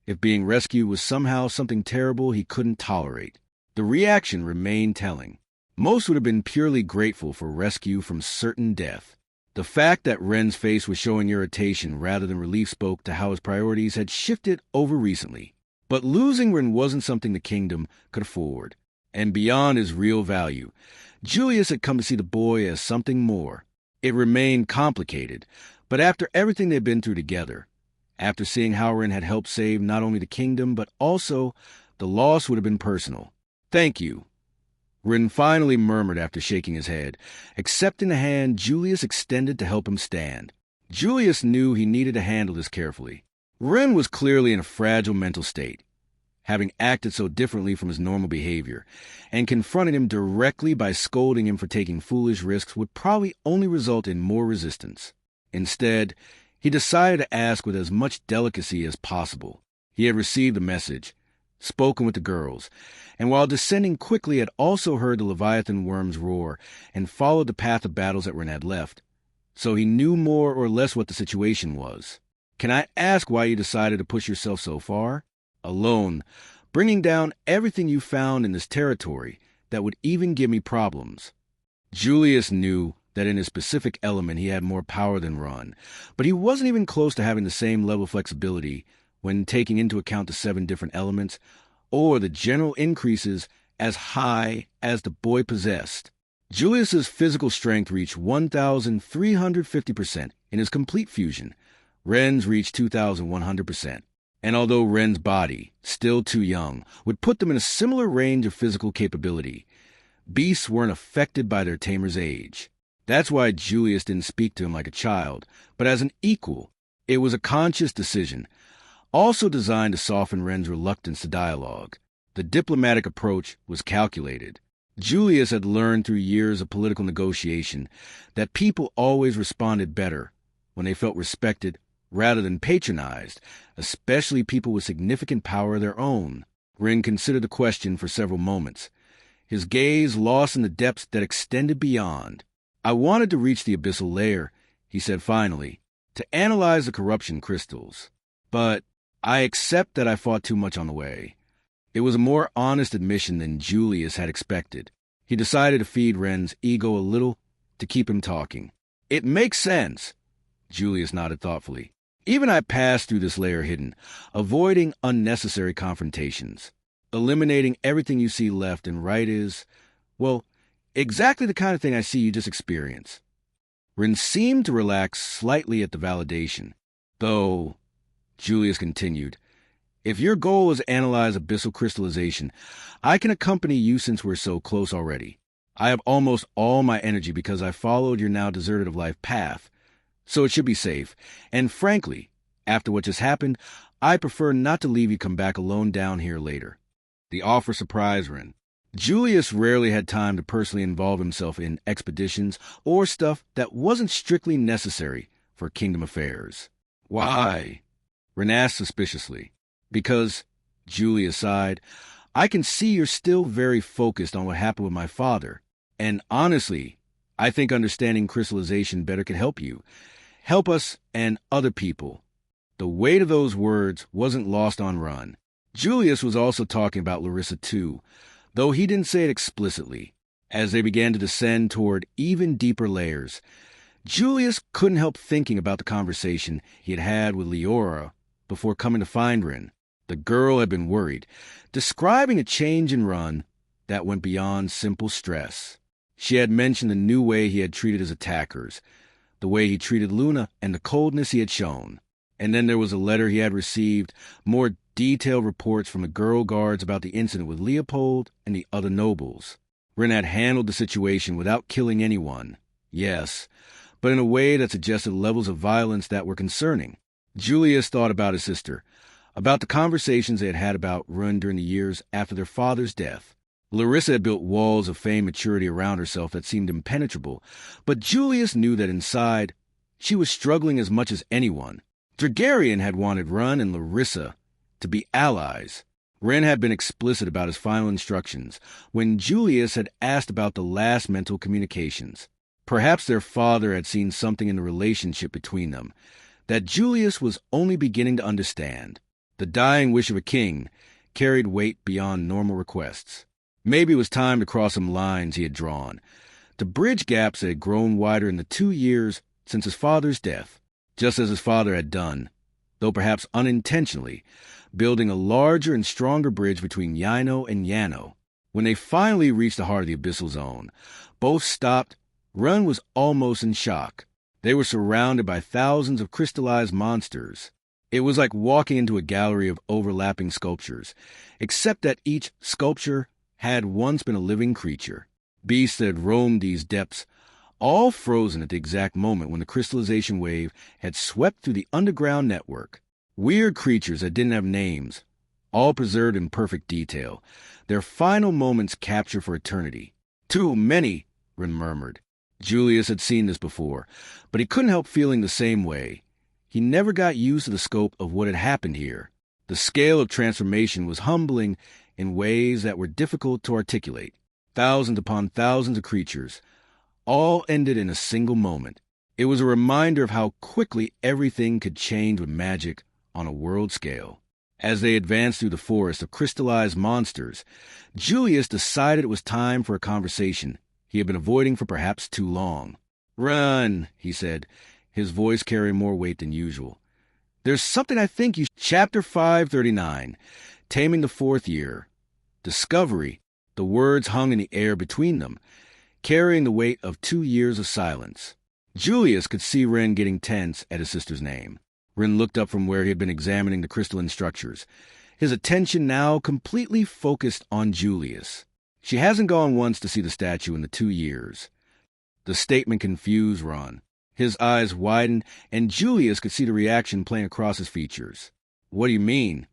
S1: if being rescued was somehow something terrible he couldn't tolerate. The reaction remained telling. Most would have been purely grateful for rescue from certain death. The fact that Ren's face was showing irritation rather than relief spoke to how his priorities had shifted over recently. But losing Ren wasn't something the kingdom could afford. And beyond his real value, Julius had come to see the boy as something more. It remained complicated, but after everything they'd been through together, after seeing how Ren had helped save not only the kingdom, but also the loss would have been personal. Thank you, Ren finally murmured after shaking his head, accepting the hand Julius extended to help him stand. Julius knew he needed to handle this carefully. Ren was clearly in a fragile mental state, having acted so differently from his normal behavior, and confronting him directly by scolding him for taking foolish risks would probably only result in more resistance. Instead, he decided to ask with as much delicacy as possible. He had received the message, spoken with the girls, and while descending quickly had also heard the Leviathan worm's roar and followed the path of battles that Ren had left, so he knew more or less what the situation was. Can I ask why you decided to push yourself so far? Alone, bringing down everything you found in this territory that would even give me problems. Julius knew that in his specific element he had more power than Ren, but he wasn't even close to having the same level of flexibility when taking into account the 7 different elements, or the general increases as high as the boy possessed. Julius's physical strength reached 1,350% in his complete fusion. Ren's reached 2,100%. And although Ren's body, still too young, would put them in a similar range of physical capability, beasts weren't affected by their tamer's age. That's why Julius didn't speak to him like a child, but as an equal. It was a conscious decision, also designed to soften Ren's reluctance to dialogue. The diplomatic approach was calculated. Julius had learned through years of political negotiation that people always responded better when they felt respected rather than patronized, especially people with significant power of their own. Ren considered the question for several moments, his gaze lost in the depths that extended beyond. "I wanted to reach the abyssal layer," he said finally, "to analyze the corruption crystals. But I accept that I fought too much on the way." It was a more honest admission than Julius had expected. He decided to feed Ren's ego a little to keep him talking. "It makes sense," Julius nodded thoughtfully. "Even I passed through this layer hidden, avoiding unnecessary confrontations. Eliminating everything you see left and right is, well, exactly the kind of thing I see you just experience." Ren seemed to relax slightly at the validation. "Though," Julius continued, "if your goal is to analyze abyssal crystallization, I can accompany you since we're so close already. I have almost all my energy because I followed your now deserted of life path, so it should be safe. And frankly, after what just happened, I prefer not to leave you come back alone down here later." The offer surprised Ren. Julius rarely had time to personally involve himself in expeditions or stuff that wasn't strictly necessary for kingdom affairs. "Why?" Ren asked suspiciously. "Because," Julius sighed, "I can see you're still very focused on what happened with my father. And honestly, I think understanding crystallization better could help you. Help us and other people." The weight of those words wasn't lost on Ren. Julius was also talking about Larissa too, though he didn't say it explicitly. As they began to descend toward even deeper layers, Julius couldn't help thinking about the conversation he had had with Leora before coming to find Ren. The girl had been worried, describing a change in Ren that went beyond simple stress. She had mentioned the new way he had treated his attackers, the way he treated Luna, and the coldness he had shown. And then there was a letter he had received, more detailed reports from the girl guards about the incident with Leopold and the other nobles. Ren had handled the situation without killing anyone, yes, but in a way that suggested levels of violence that were concerning. Julius thought about his sister, about the conversations they had had about Ren during the years after their father's death. Larissa had built walls of fame and maturity around herself that seemed impenetrable, but Julius knew that inside, she was struggling as much as anyone. Dragarian had wanted Ren and Larissa to be allies. Ren had been explicit about his final instructions when Julius had asked about the last mental communications. Perhaps their father had seen something in the relationship between them that Julius was only beginning to understand. The dying wish of a king carried weight beyond normal requests. Maybe it was time to cross some lines he had drawn, to bridge gaps that had grown wider in the 2 years since his father's death, just as his father had done, though perhaps unintentionally, building a larger and stronger bridge between Yino and Yano. When they finally reached the heart of the abyssal zone, both stopped. Ren was almost in shock. They were surrounded by thousands of crystallized monsters. It was like walking into a gallery of overlapping sculptures, except that each sculpture had once been a living creature. Beasts that had roamed these depths, all frozen at the exact moment when the crystallization wave had swept through the underground network. Weird creatures that didn't have names, all preserved in perfect detail, their final moments captured for eternity. "Too many," Ren murmured. Julius had seen this before, but he couldn't help feeling the same way. He never got used to the scope of what had happened here. The scale of transformation was humbling in ways that were difficult to articulate. Thousands upon thousands of creatures, all ended in a single moment. It was a reminder of how quickly everything could change with magic on a world scale. As they advanced through the forest of crystallized monsters, Julius decided it was time for a conversation he had been avoiding for perhaps too long. "Run," he said, his voice carrying more weight than usual. "There's something I think you..." Chapter 539, Taming the Fourth Year. Discovery The words hung in the air between them, carrying the weight of 2 years of silence. Julius could see Ren getting tense at his sister's name. Ren looked up from where he had been examining the crystalline structures, his attention now completely focused on Julius. She hasn't gone once to see the statue in the 2 years. The statement confused Ron. His eyes widened, and Julius could see the reaction playing across his features. "What do you mean?"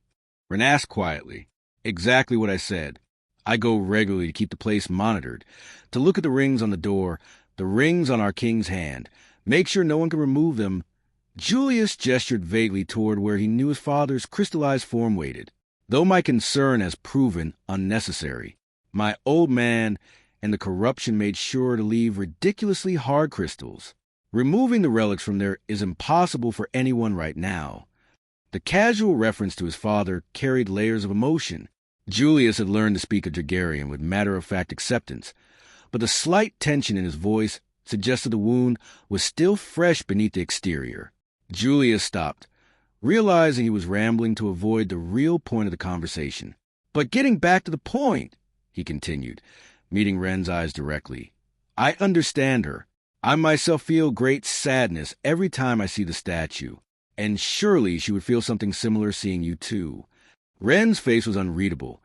S1: Ren asked quietly. "Exactly what I said. I go regularly to keep the place monitored, to look at the rings on the door, the rings on our king's hand, make sure no one can remove them." Julius gestured vaguely toward where he knew his father's crystallized form waited. "Though my concern has proven unnecessary. My old man and the corruption made sure to leave ridiculously hard crystals. Removing the relics from there is impossible for anyone right now." The casual reference to his father carried layers of emotion. Julius had learned to speak a Dragarian with matter-of-fact acceptance, but the slight tension in his voice suggested the wound was still fresh beneath the exterior. Julius stopped, realizing he was rambling to avoid the real point of the conversation. "But getting back to the point," he continued, meeting Ren's eyes directly. "I understand her. I myself feel great sadness every time I see the statue, and surely she would feel something similar seeing you too." Ren's face was unreadable,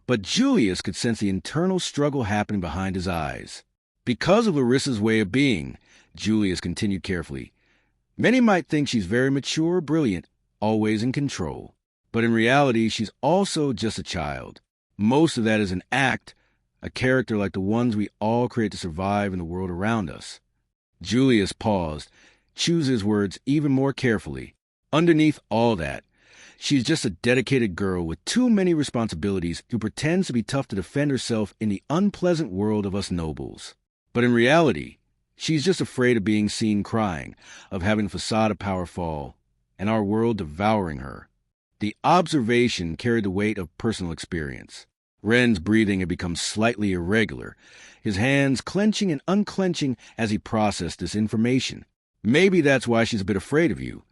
S1: but Julius could sense the internal struggle happening behind his eyes. "Because of Larissa's way of being," Julius continued carefully. "Many might think she's very mature, brilliant, always in control. But in reality, she's also just a child. Most of that is an act, a character like the ones we all create to survive in the world around us." Julius paused, choosing his words even more carefully. "Underneath all that, she's just a dedicated girl with too many responsibilities who pretends to be tough to defend herself in the unpleasant world of us nobles. But in reality, she's just afraid of being seen crying, of having the facade of power fall, and our world devouring her." The observation carried the weight of personal experience. Ren's breathing had become slightly irregular, his hands clenching and unclenching as he processed this information. "Maybe that's why she's a bit afraid of you,"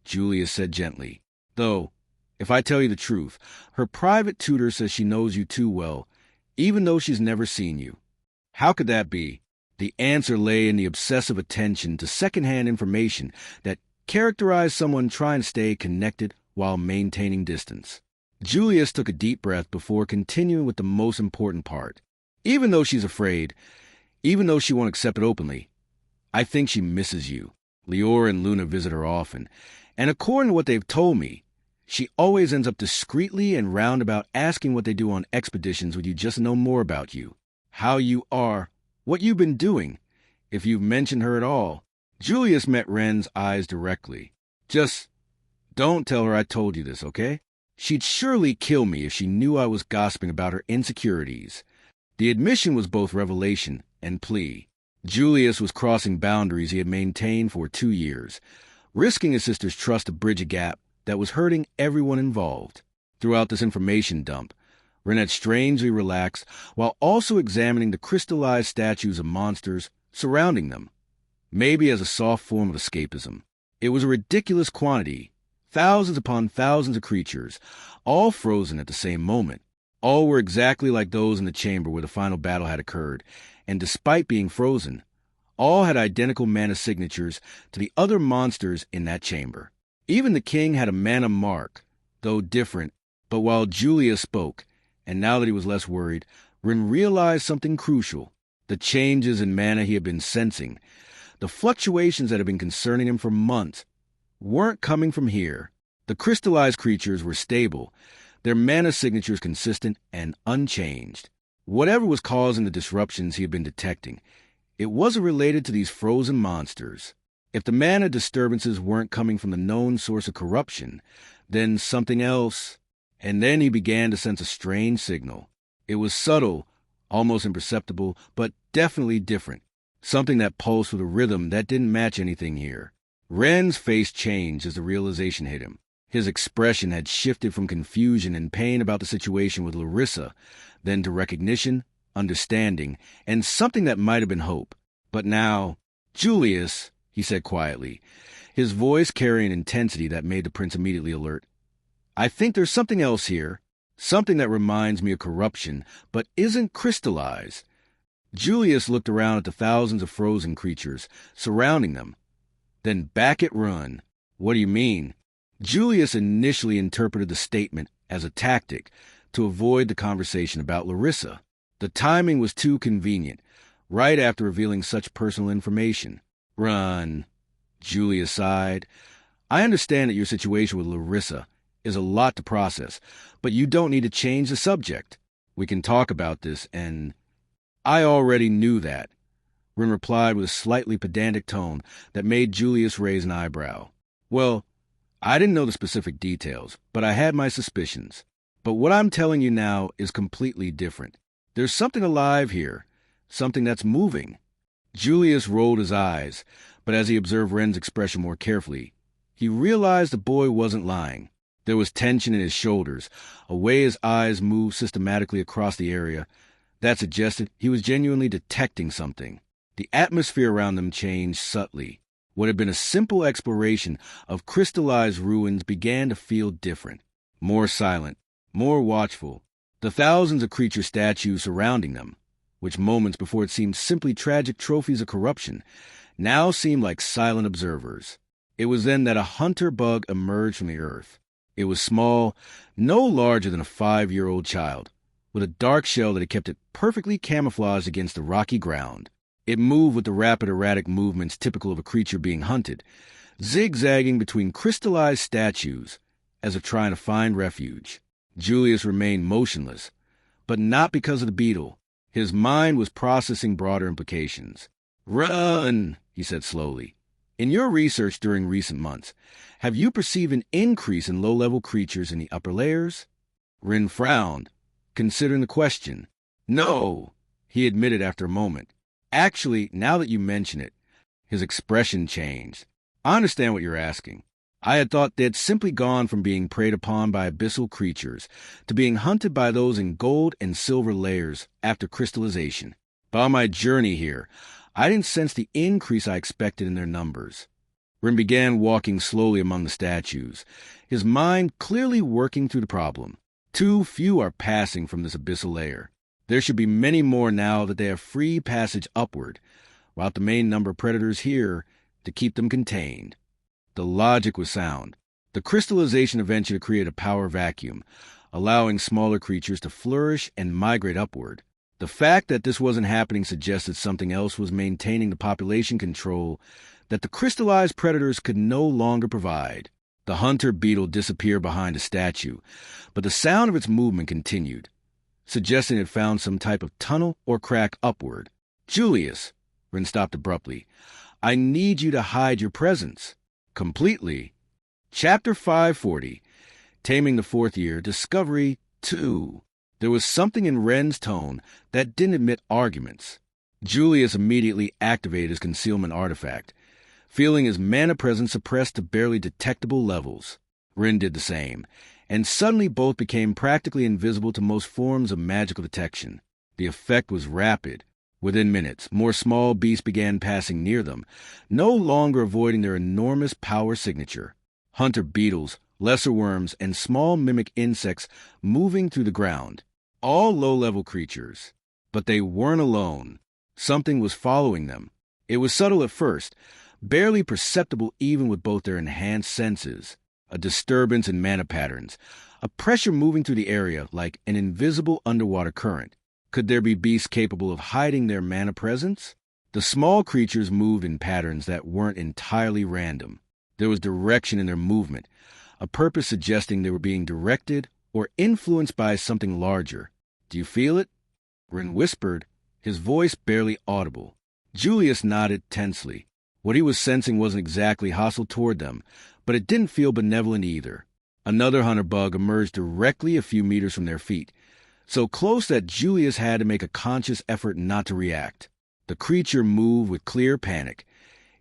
S1: Julius said gently. "Though, if I tell you the truth, her private tutor says she knows you too well, even though she's never seen you." "How could that be?" The answer lay in the obsessive attention to secondhand information that characterized someone trying to stay connected while maintaining distance. Julius took a deep breath before continuing with the most important part. "Even though she's afraid, even though she won't accept it openly, I think she misses you. Leora and Luna visit her often, and according to what they've told me, she always ends up discreetly and roundabout asking what they do on expeditions with you just to know more about you, how you are, what you've been doing, if you've mentioned her at all." Julius met Ren's eyes directly. "Just don't tell her I told you this, okay? She'd surely kill me if she knew I was gossiping about her insecurities." The admission was both revelation and plea. Julius was crossing boundaries he had maintained for 2 years, risking his sister's trust to bridge a gap that was hurting everyone involved. Throughout this information dump, Ren had strangely relaxed while also examining the crystallized statues of monsters surrounding them, maybe as a soft form of escapism. It was a ridiculous quantity, thousands upon thousands of creatures, all frozen at the same moment. All were exactly like those in the chamber where the final battle had occurred, and despite being frozen, all had identical mana signatures to the other monsters in that chamber. Even the king had a mana mark, though different, but while Julius spoke, and now that he was less worried, Ren realized something crucial. The changes in mana he had been sensing, the fluctuations that had been concerning him for months, weren't coming from here. The crystallized creatures were stable, their mana signatures consistent and unchanged. Whatever was causing the disruptions he had been detecting, it wasn't related to these frozen monsters. If the mana disturbances weren't coming from the known source of corruption, then something else. And then he began to sense a strange signal. It was subtle, almost imperceptible, but definitely different. Something that pulsed with a rhythm that didn't match anything here. Ren's face changed as the realization hit him. His expression had shifted from confusion and pain about the situation with Larissa, then to recognition, understanding, and something that might have been hope. But now, "Julius," he said quietly, his voice carrying intensity that made the prince immediately alert. "I think there's something else here." Something that reminds me of corruption, but isn't crystallized. Julius looked around at the thousands of frozen creatures surrounding them, then back at Run. What do you mean? Julius initially interpreted the statement as a tactic to avoid the conversation about Larissa. The timing was too convenient, right after revealing such personal information. Run. Julius sighed. I understand that your situation with Larissa is a lot to process, but you don't need to change the subject. We can talk about this, and I already knew that. Rin replied with a slightly pedantic tone that made Julius raise an eyebrow. Well, I didn't know the specific details, but I had my suspicions. But what I'm telling you now is completely different. There's something alive here, something that's moving. Julius rolled his eyes, but as he observed Ren's expression more carefully, he realized the boy wasn't lying. There was tension in his shoulders, a way his eyes moved systematically across the area that suggested he was genuinely detecting something. The atmosphere around them changed subtly. What had been a simple exploration of crystallized ruins began to feel different, more silent, more watchful. The thousands of creature statues surrounding them, which moments before it seemed simply tragic trophies of corruption, now seemed like silent observers. It was then that a hunter bug emerged from the earth. It was small, no larger than a 5-year-old child, with a dark shell that had kept it perfectly camouflaged against the rocky ground. It moved with the rapid, erratic movements typical of a creature being hunted, zigzagging between crystallized statues as if trying to find refuge. Julius remained motionless, but not because of the beetle. His mind was processing broader implications. Run, he said slowly. In your research during recent months, have you perceived an increase in low-level creatures in the upper layers? Rin frowned, considering the question. No, he admitted after a moment. Actually, now that you mention it, his expression changed. I understand what you're asking. I had thought they'd simply gone from being preyed upon by abyssal creatures to being hunted by those in gold and silver layers after crystallization. But on my journey here, I didn't sense the increase I expected in their numbers. Rin began walking slowly among the statues, his mind clearly working through the problem. Too few are passing from this abyssal layer. There should be many more now that they have free passage upward, while the main number of predators here to keep them contained. The logic was sound. The crystallization eventually created a power vacuum, allowing smaller creatures to flourish and migrate upward. The fact that this wasn't happening suggested something else was maintaining the population control that the crystallized predators could no longer provide. The hunter beetle disappeared behind a statue, but the sound of its movement continued, suggesting it found some type of tunnel or crack upward. Julius, Rin stopped abruptly, I need you to hide your presence. Completely. Chapter 540, Taming the Fourth Year, Discovery 2. There was something in Ren's tone that didn't admit arguments. Julius immediately activated his concealment artifact, feeling his mana presence suppressed to barely detectable levels. Ren did the same, and suddenly both became practically invisible to most forms of magical detection. The effect was rapid. Within minutes, more small beasts began passing near them, no longer avoiding their enormous power signature. Hunter beetles, lesser worms, and small mimic insects moving through the ground. All low-level creatures. But they weren't alone. Something was following them. It was subtle at first, barely perceptible even with both their enhanced senses. A disturbance in mana patterns, a pressure moving through the area like an invisible underwater current. Could there be beasts capable of hiding their mana presence? The small creatures moved in patterns that weren't entirely random. There was direction in their movement, a purpose suggesting they were being directed or influenced by something larger. Do you feel it? Ren whispered, his voice barely audible. Julius nodded tensely. What he was sensing wasn't exactly hostile toward them, but it didn't feel benevolent either. Another hunter bug emerged directly a few meters from their feet, so close that Julius had to make a conscious effort not to react. The creature moved with clear panic,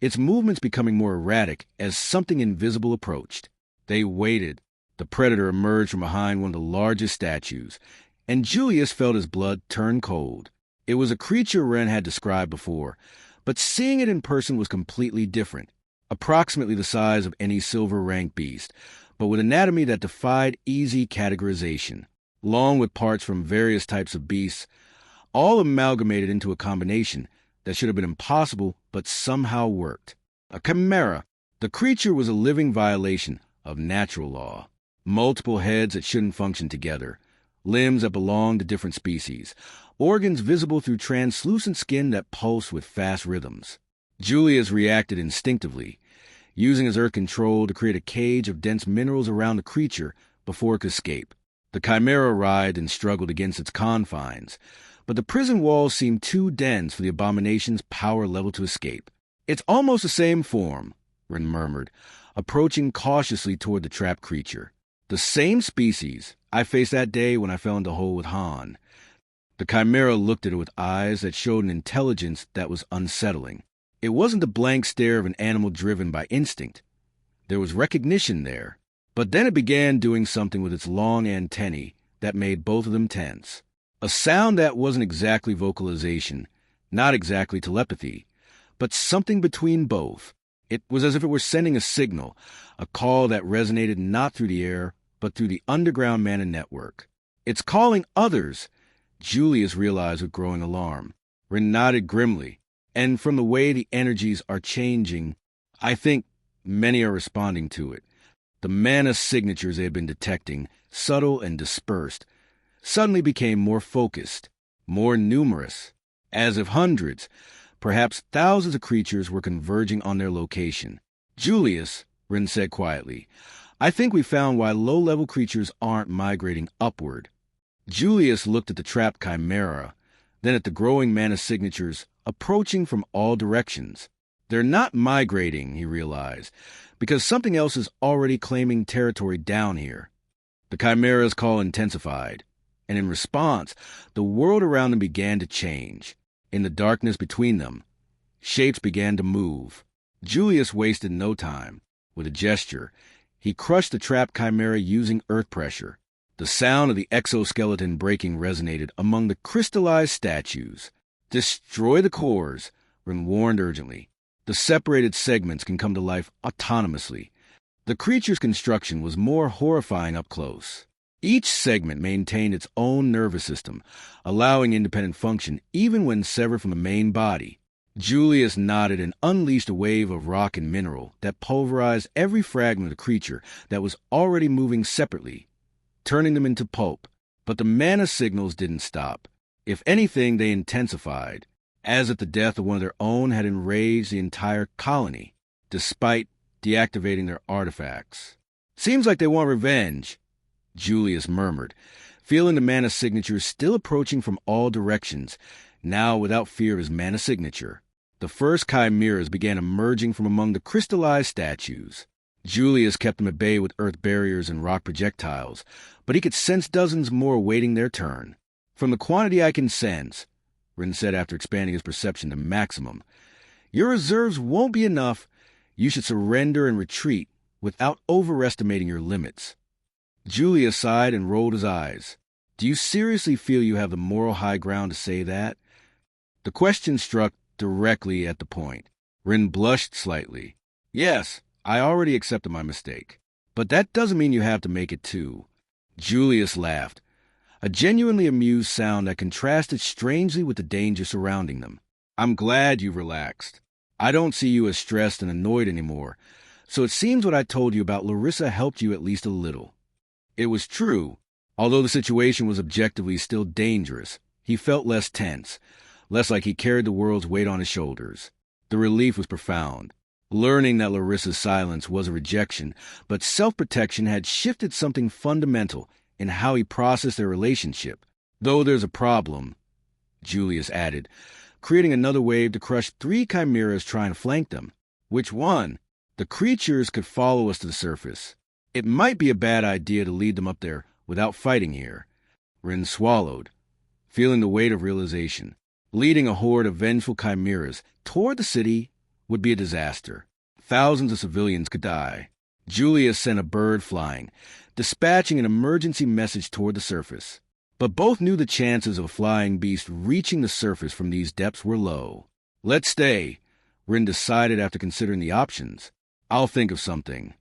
S1: its movements becoming more erratic as something invisible approached. They waited. The predator emerged from behind one of the largest statues, and Julius felt his blood turn cold. It was a creature Ren had described before, but seeing it in person was completely different. Approximately the size of any silver-ranked beast, but with anatomy that defied easy categorization. along with parts from various types of beasts, all amalgamated into a combination that should have been impossible but somehow worked. A chimera. The creature was a living violation of natural law. Multiple heads that shouldn't function together, limbs that belonged to different species, organs visible through translucent skin that pulsed with fast rhythms. Julius reacted instinctively, using his earth control to create a cage of dense minerals around the creature before it could escape. The chimera writhed and struggled against its confines, but the prison walls seemed too dense for the abomination's power level to escape. "It's almost the same form," Rin murmured, approaching cautiously toward the trapped creature. "The same species I faced that day when I fell into the hole with Han." The chimera looked at it with eyes that showed an intelligence that was unsettling. It wasn't the blank stare of an animal driven by instinct. There was recognition there. But then it began doing something with its long antennae that made both of them tense. A sound that wasn't exactly vocalization, not exactly telepathy, but something between both. It was as if it were sending a signal, a call that resonated not through the air, but through the underground mana network. "It's calling others," Julius realized with growing alarm. Rin nodded grimly. "And from the way the energies are changing, I think many are responding to it." The mana signatures they had been detecting, subtle and dispersed, suddenly became more focused, more numerous, as if hundreds, perhaps thousands of creatures were converging on their location. "Julius," Rin said quietly, "I think we found why low-level creatures aren't migrating upward." Julius looked at the trapped chimera, then at the growing mana signatures approaching from all directions. They're not migrating, he realized, because something else is already claiming territory down here. The chimera's call intensified, and in response, the world around them began to change. In the darkness between them, shapes began to move. Julius wasted no time. With a gesture, he crushed the trapped chimera using earth pressure. The sound of the exoskeleton breaking resonated among the crystallized statues. "Destroy the cores," Rin warned urgently. "The separated segments can come to life autonomously." The creature's construction was more horrifying up close. Each segment maintained its own nervous system, allowing independent function even when severed from the main body. Julius nodded and unleashed a wave of rock and mineral that pulverized every fragment of the creature that was already moving separately, turning them into pulp. But the mana signals didn't stop. If anything, they intensified, as if the death of one of their own had enraged the entire colony, despite deactivating their artifacts. "Seems like they want revenge," Julius murmured, feeling the mana signatures still approaching from all directions, now without fear of his mana signature. The first chimeras began emerging from among the crystallized statues. Julius kept them at bay with earth barriers and rock projectiles, but he could sense dozens more awaiting their turn. "From the quantity I can sense," Rin said after expanding his perception to maximum, "your reserves won't be enough. You should surrender and retreat without overestimating your limits." Julius sighed and rolled his eyes. "Do you seriously feel you have the moral high ground to say that?" The question struck directly at the point. Rin blushed slightly. "Yes, I already accepted my mistake. But that doesn't mean you have to make it too." Julius laughed, a genuinely amused sound that contrasted strangely with the danger surrounding them. "I'm glad you relaxed. I don't see you as stressed and annoyed anymore, so it seems what I told you about Larissa helped you at least a little." It was true. Although the situation was objectively still dangerous, he felt less tense, less like he carried the world's weight on his shoulders. The relief was profound. Learning that Larissa's silence was a rejection, but self-protection had shifted something fundamental in how he processed their relationship. "Though there's a problem," Julius added, creating another wave to crush 3 chimeras trying to flank them. "Which one?" "The creatures could follow us to the surface. It might be a bad idea to lead them up there without fighting here." Rin swallowed, feeling the weight of realization. Leading a horde of vengeful chimeras toward the city would be a disaster. Thousands of civilians could die. Julius sent a bird flying, dispatching an emergency message toward the surface. But both knew the chances of a flying beast reaching the surface from these depths were low. "Let's stay," Rin decided after considering the options. "I'll think of something."